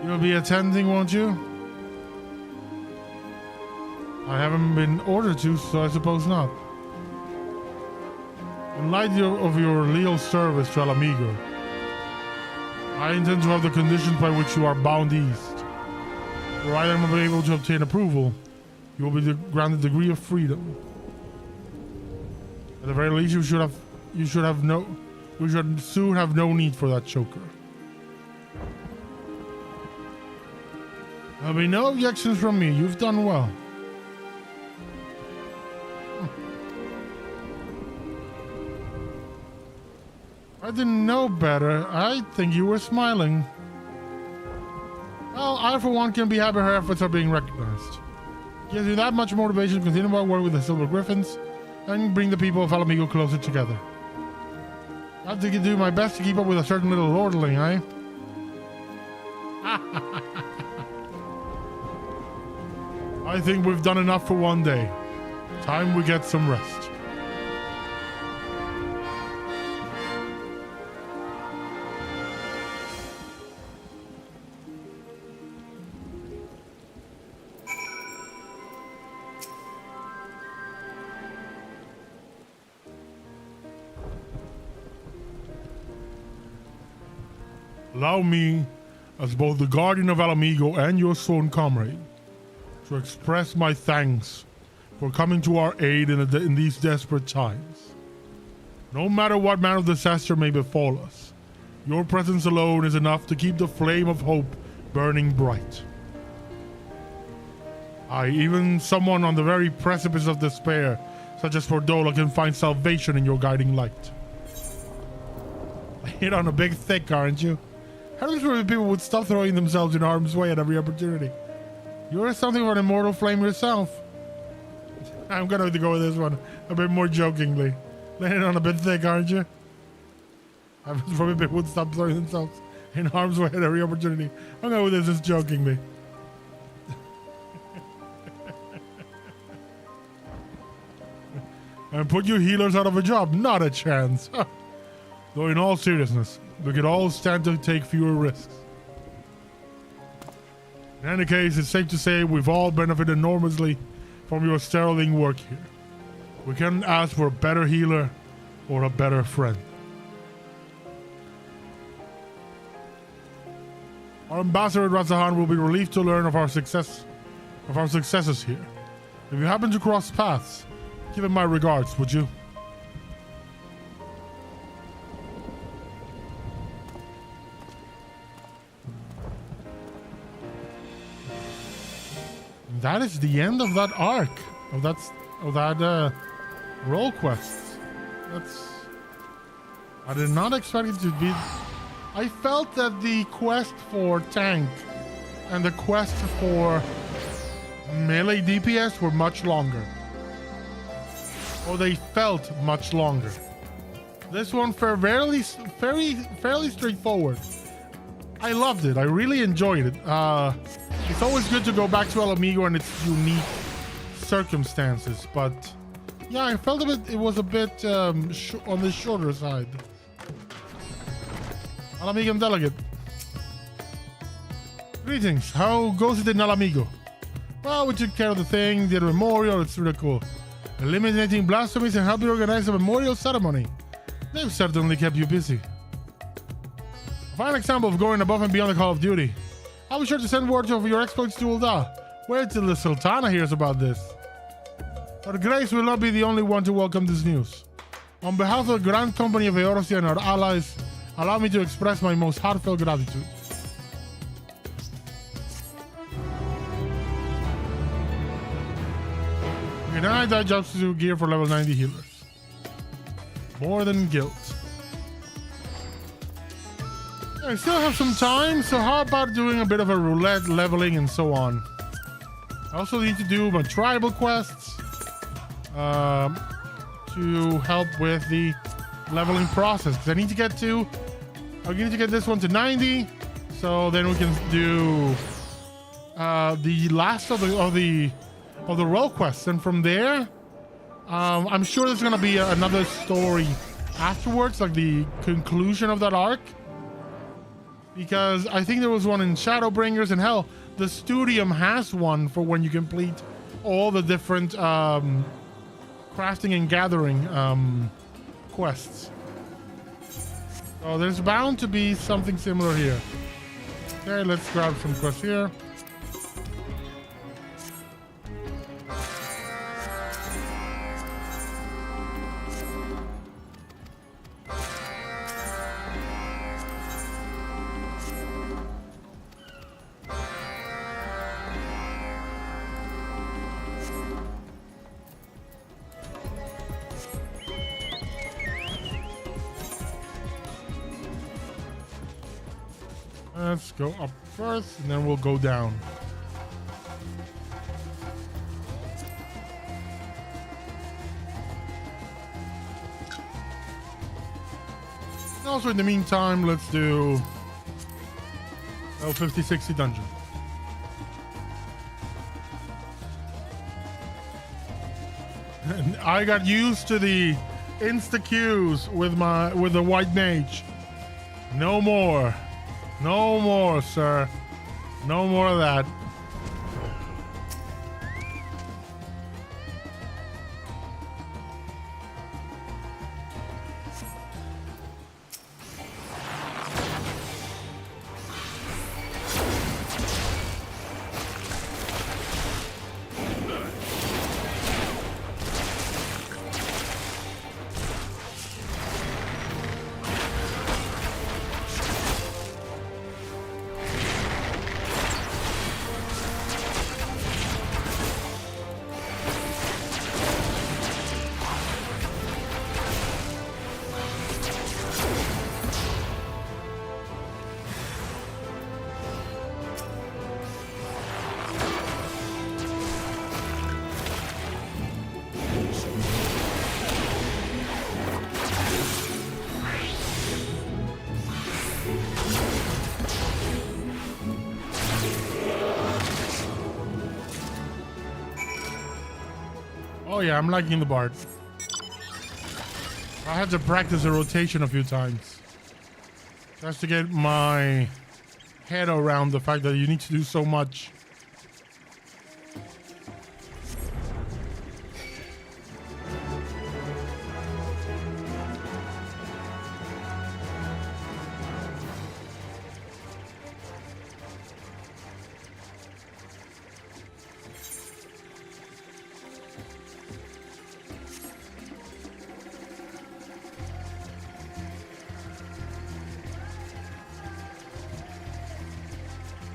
You'll be attending, won't you? I haven't been ordered to, so I suppose not. In light of your leal service to Alamigo, I intend to have the conditions by which you are bound east. Provided I am able to obtain approval, you will be granted a degree of freedom. At the very least, we should soon have no need for that choker. There'll be no objections from me. You've done well. I didn't know better. I think you were smiling. Well, I for one can be happy her efforts are being recognized. Gives me that much motivation to continue my work with the Silver Griffins and bring the people of Alamigo closer together. I have to do my best to keep up with a certain little lordling, eh? I think we've done enough for one day. Time we get some rest. Allow me, as both the guardian of Alamigo and your sworn comrade, to express my thanks for coming to our aid in these desperate times. No matter what manner of disaster may befall us, your presence alone is enough to keep the flame of hope burning bright. Even someone on the very precipice of despair, such as Fordola, can find salvation in your guiding light. Hit on a big thick, aren't you? How do you people would stop throwing themselves in harm's way at every opportunity? You're something of an immortal flame yourself. I'm gonna have to go with this one a bit more jokingly. Laying it on a bit thick, aren't you? Probably people would stop throwing themselves in harm's way at every opportunity. I'm going with this just jokingly. And put you healers out of a job? Not a chance. Though in all seriousness, we could all stand to take fewer risks. In any case, it's safe to say we've all benefited enormously from your sterling work here. We can't ask for a better healer or a better friend. Our ambassador at Razahan will be relieved to learn of our successes here. If you happen to cross paths, give him my regards, would you? That is the end of that arc, of that role quest. I did not expect it to be. I felt that the quest for tank and the quest for melee DPS were much longer. Or they felt much longer. This one fairly straightforward. I loved it. I really enjoyed it. It's always good to go back to Alamigo and its unique circumstances, but yeah, I felt it was a bit on the shorter side. Alamigan delegate. Greetings. How goes it in Alamigo? Well, we took care of the thing, did a memorial. It's really cool. Eliminating blasphemies and helping organize a memorial ceremony. They've certainly kept you busy. A fine example of going above and beyond the call of duty. I'll be sure to send word of your exploits to Ulda. Wait till the Sultana hears about this. Her Grace will not be the only one to welcome this news. On behalf of the Grand Company of Eorzea and our allies, allow me to express my most heartfelt gratitude. Okay, now I jobs to gear for level 90 healers. More than guilt. I still have some time, so how about doing a bit of a roulette leveling and so on. I also need to do my tribal quests to help with the leveling process. Because I need to get this one to 90, so then we can do the last of the role quests, and from there, I'm sure there's gonna be another story afterwards, like the conclusion of that arc. Because I think there was one in Shadowbringers, and hell, the Studium has one for when you complete all the different crafting and gathering quests. So there's bound to be something similar here. Okay, let's grab some quests here. Let's go up first, and then we'll go down. Also, in the meantime, let's do a 50-60 dungeon. And I got used to the insta queues with the White Mage. No more. No more, sir. No more of that. Oh yeah, I'm liking the Bard. I had to practice the rotation a few times just to get my head around the fact that you need to do so much.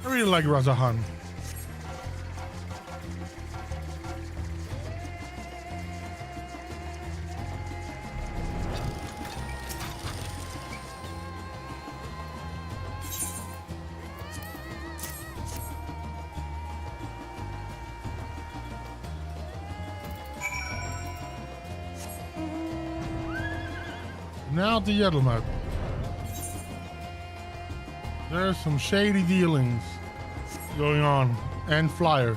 I really like Razahan. Now to Yedelmat. There's some shady dealings going on, and flyers.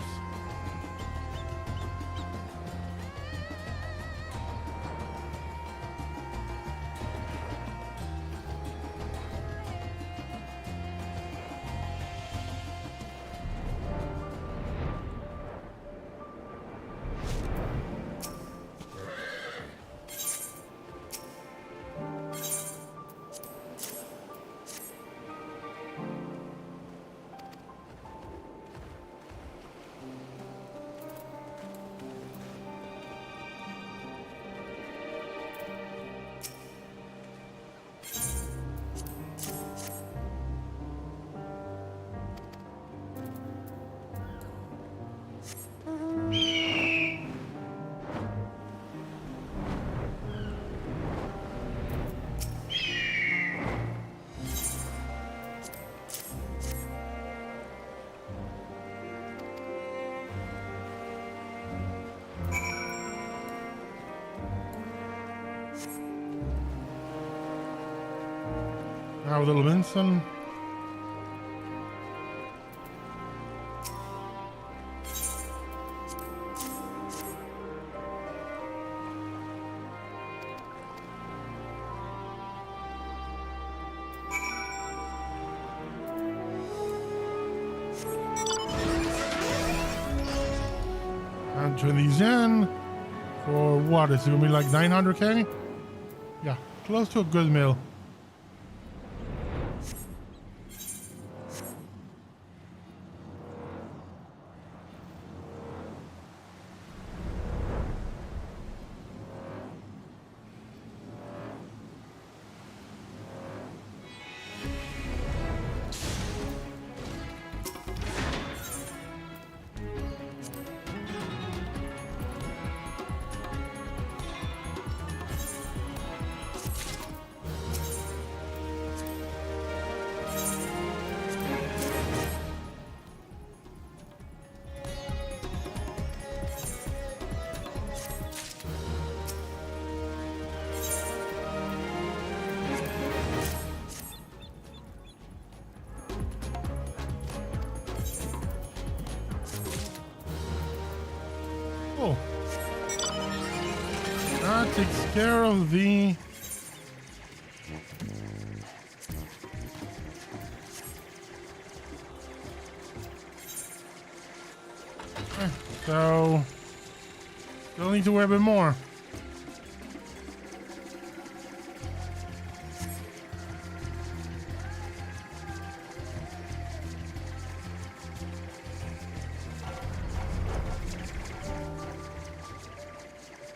Now little Vincent. Enter these in for what? Is it gonna be like 900k? Yeah, close to a good meal. Oh, that takes care of the so still need to wear a bit more.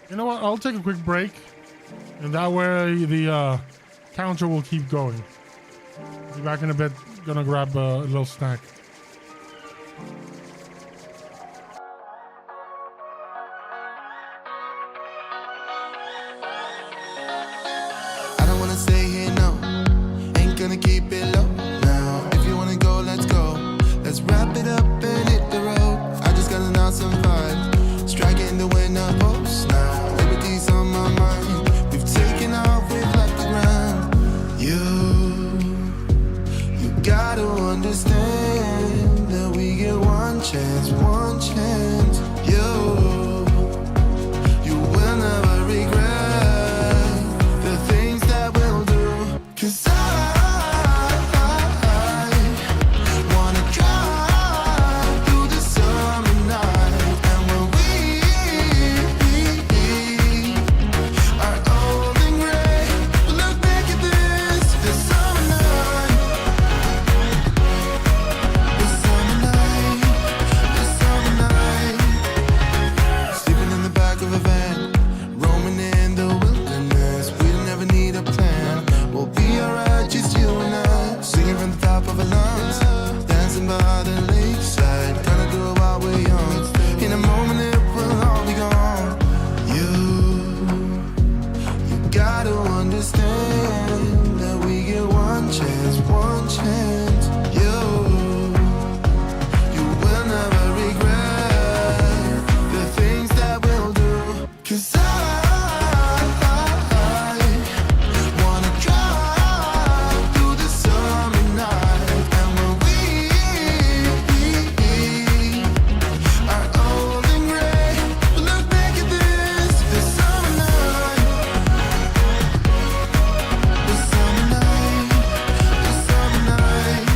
You know what? I'll take a quick break, and that way the counter will keep going. Be back in a bit. Gonna grab a little snack. I don't wanna stay here, no. Ain't gonna keep it low now. If you wanna go, let's go. Let's wrap it up and hit the road. I just got an awesome vibe, striking the winner post now. Liberty's on my mind. We've taken off, we've left the ground. You gotta understand that we get one chance, one chance. You will never regret the things that we'll do. 'Cause I wanna drive through the summer night. And when we are old and gray, we'll look back at this summer night. This summer night, this summer night. Sleeping in the back of a van, roaming in the wilderness. We don't ever need a plan. We'll be alright, just you and I. Singing from the top of our lungs, dancing by the lakeside. Gonna do it while we're young. In a moment it will all be gone. You gotta understand that we get one chance, one chance. You will never regret the things that we'll do. 'Cause I wanna drive through the summer night. And when we are old and gray, we'll look back at this summer night. This summer night, this summer night.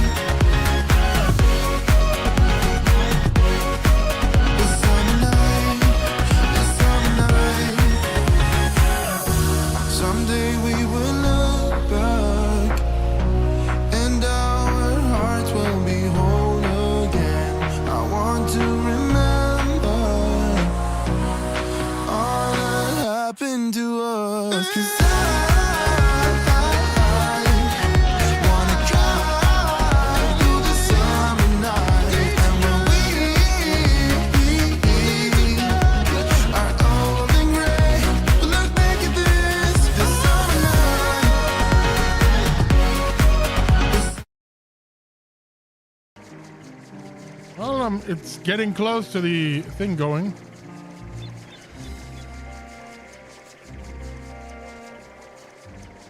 This summer night, this summer night. Someday we will look back, and our hearts will be whole again. I want to remember all that happened to us. 'Cause I wanna drive through the summer night. And when we are old and gray, we'll look back at this summer night. Well, it's getting close to the thing going.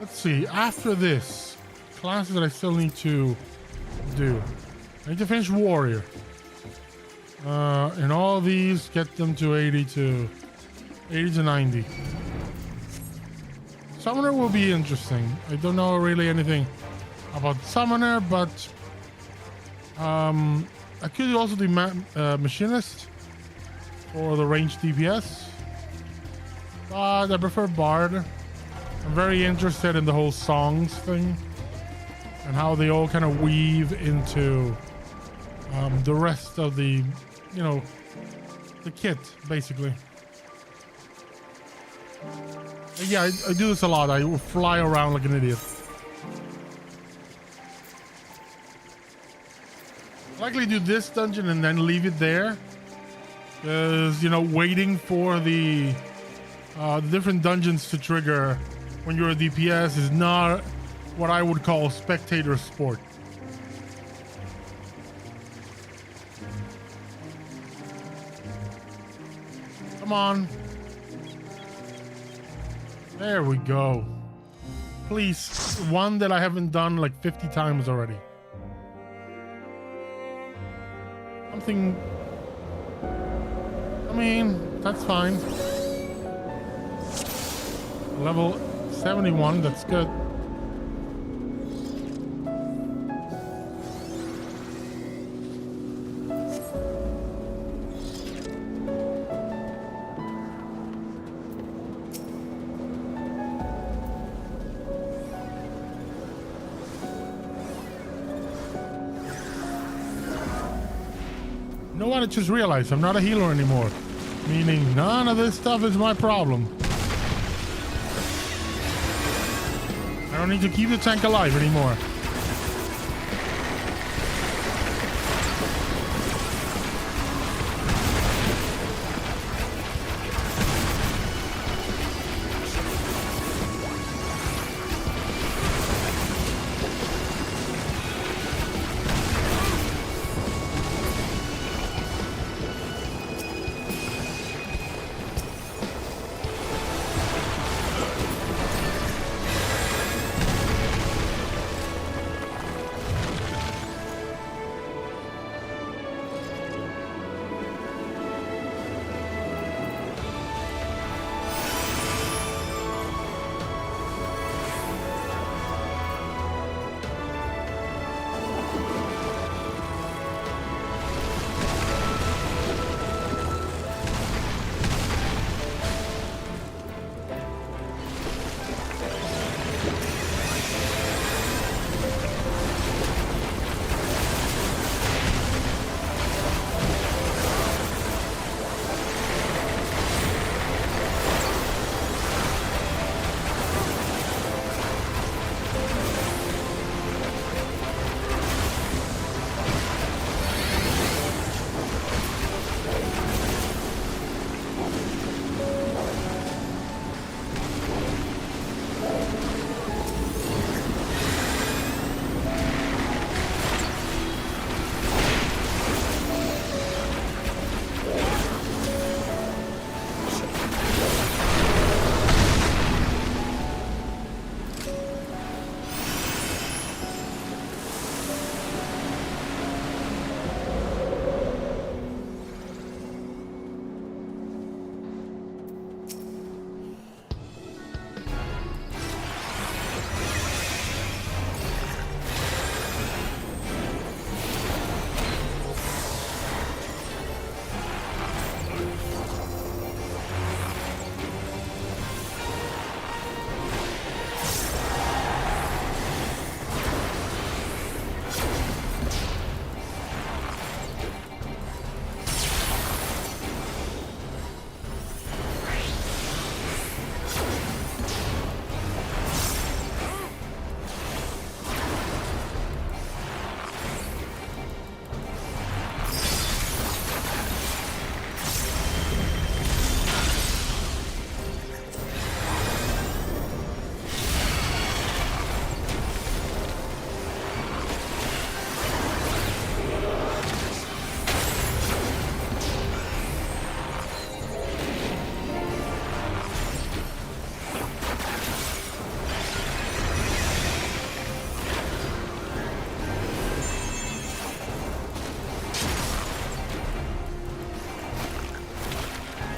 Let's see. After this, classes that I still need to do. I need to finish warrior. And all these get them to 80 to 90. Summoner will be interesting. I don't know really anything about summoner, but I could also do machinist for the ranged DPS, but I prefer bard. I'm very interested in the whole songs thing and how they all kind of weave into the rest of the, you know, the kit, basically. Yeah, I do this a lot. I will fly around like an idiot. Likely do this dungeon and then leave it there. Because, you know, waiting for the different dungeons to trigger when you're a DPS is not what I would call spectator sport. Come on. There we go. Please, one that I haven't done like 50 times already. Something... I mean, that's fine. Level 71, that's good. You know what? I just realized I'm not a healer anymore. Meaning none of this stuff is my problem. I don't need to keep the tank alive anymore.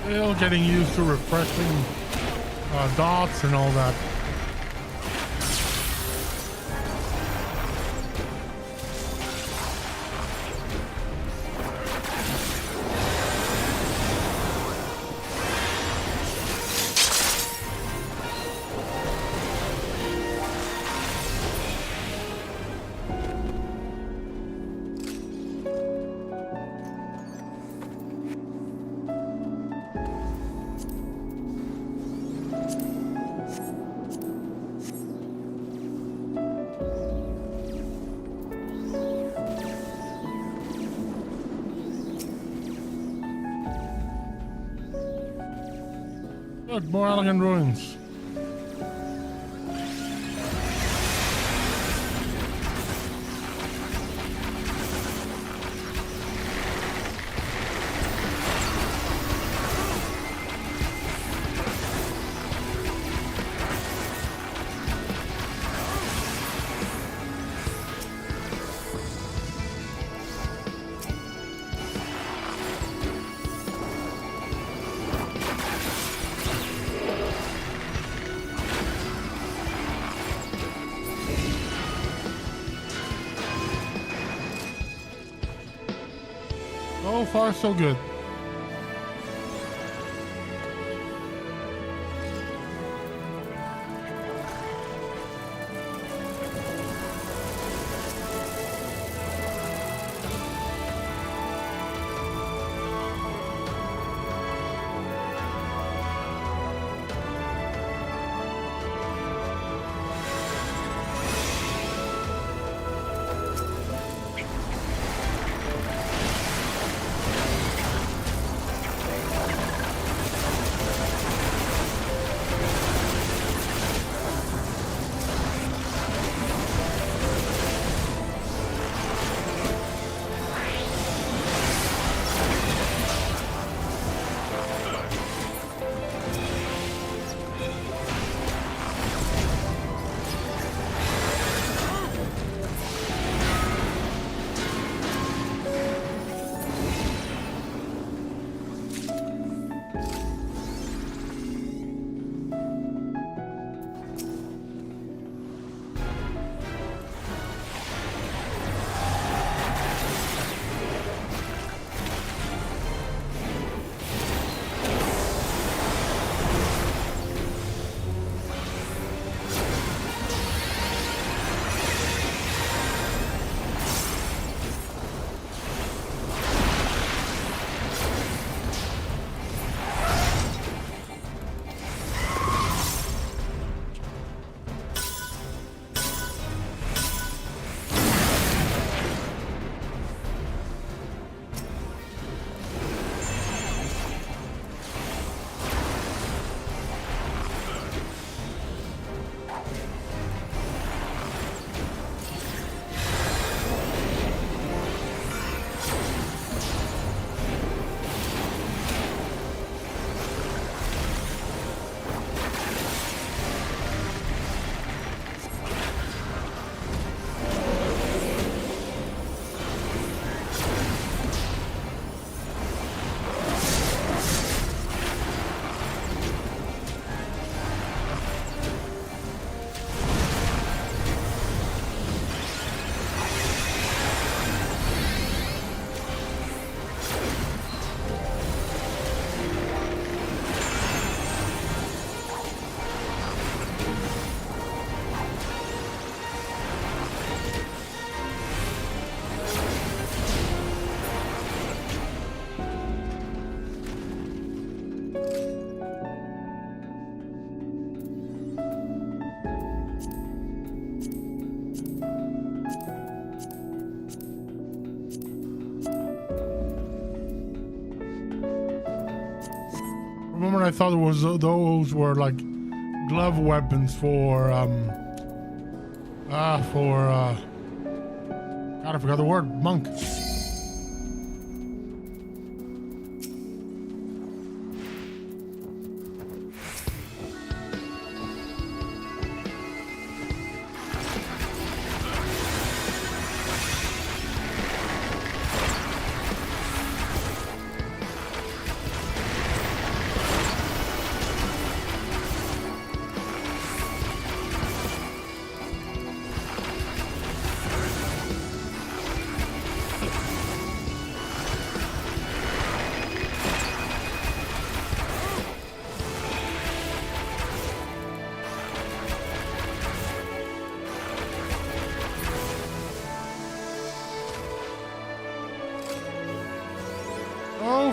Still getting used to refreshing dots and all that. Look, more elegant ruins. So far, so good. Remember, I thought it was those were like glove weapons for God, I forgot the word. Monk.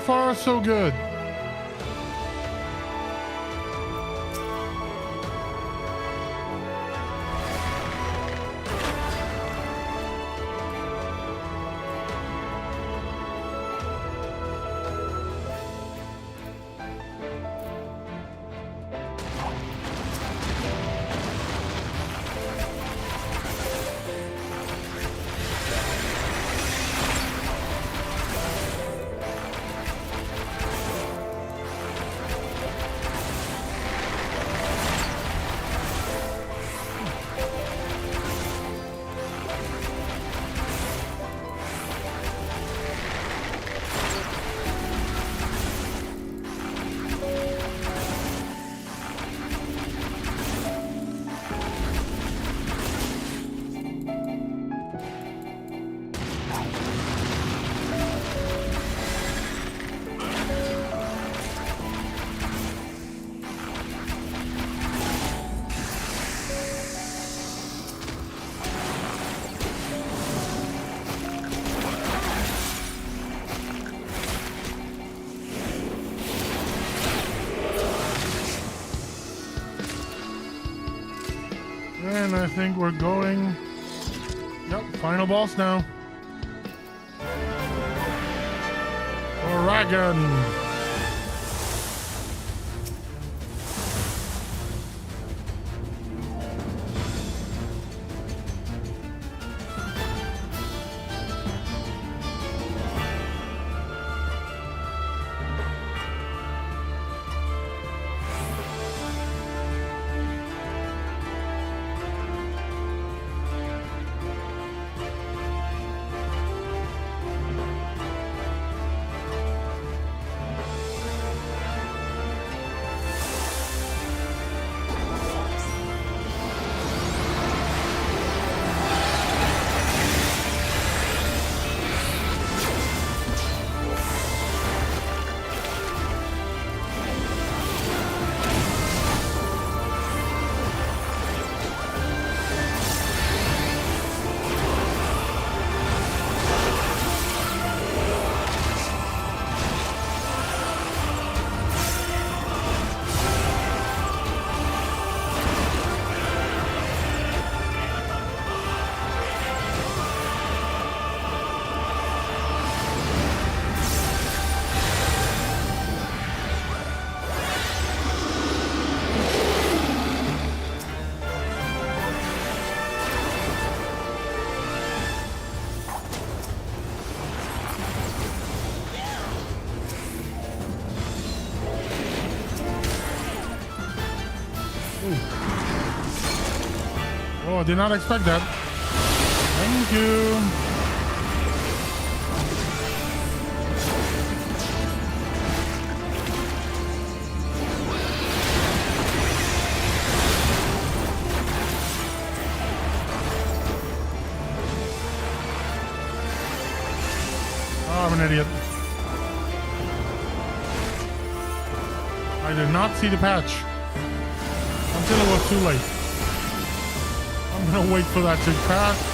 far, so good. And I think we're going... Yep, final boss now. Dragon. Oh, I did not expect that. Thank you. Oh, I'm an idiot. I did not see the patch until it was too late. I'm gonna wait for that to pass.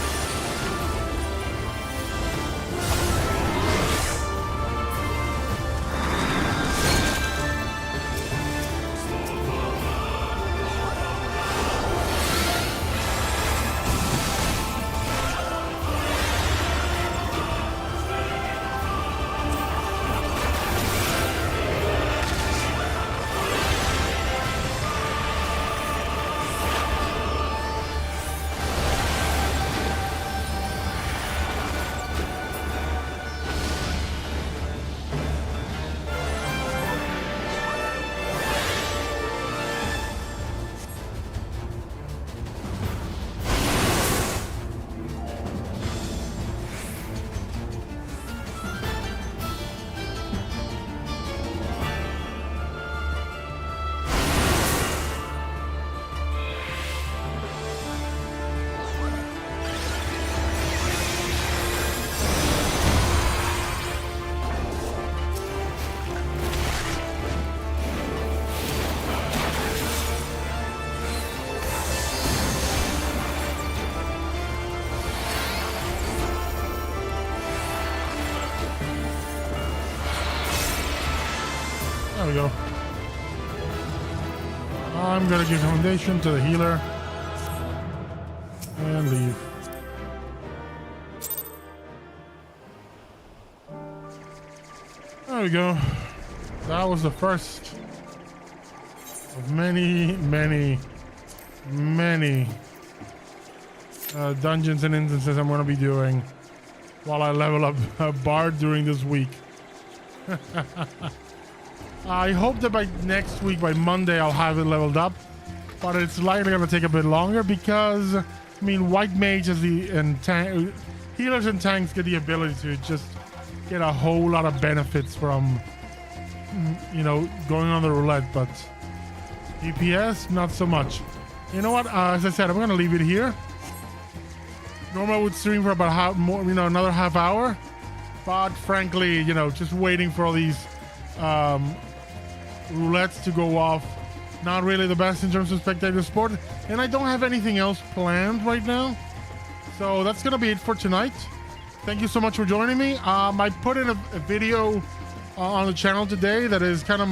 we go. I'm gonna give commendation to the healer. And leave. There we go. That was the first of many dungeons and instances I'm going to be doing while I level up a bard during this week. I hope that by next week, by Monday, I'll have it leveled up, but it's likely going to take a bit longer because, I mean, White Mage and healers and tanks get the ability to just get a whole lot of benefits from, you know, going on the roulette, but DPS, not so much. You know what? As I said, I'm going to leave it here. Normally I would stream for about another half hour, but frankly, you know, just waiting for all these roulettes to go off, not really the best in terms of spectator sport, and I don't have anything else planned right now. So that's going to be it for tonight. Thank you so much for joining me. I put in a video on the channel today that is kind of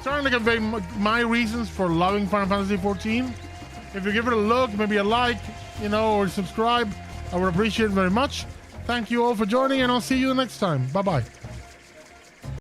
trying to convey my reasons for loving Final Fantasy XIV. If you give it a look, maybe a like, you know, or subscribe, I would appreciate it very much. Thank you all for joining, and I'll see you next time. Bye-bye.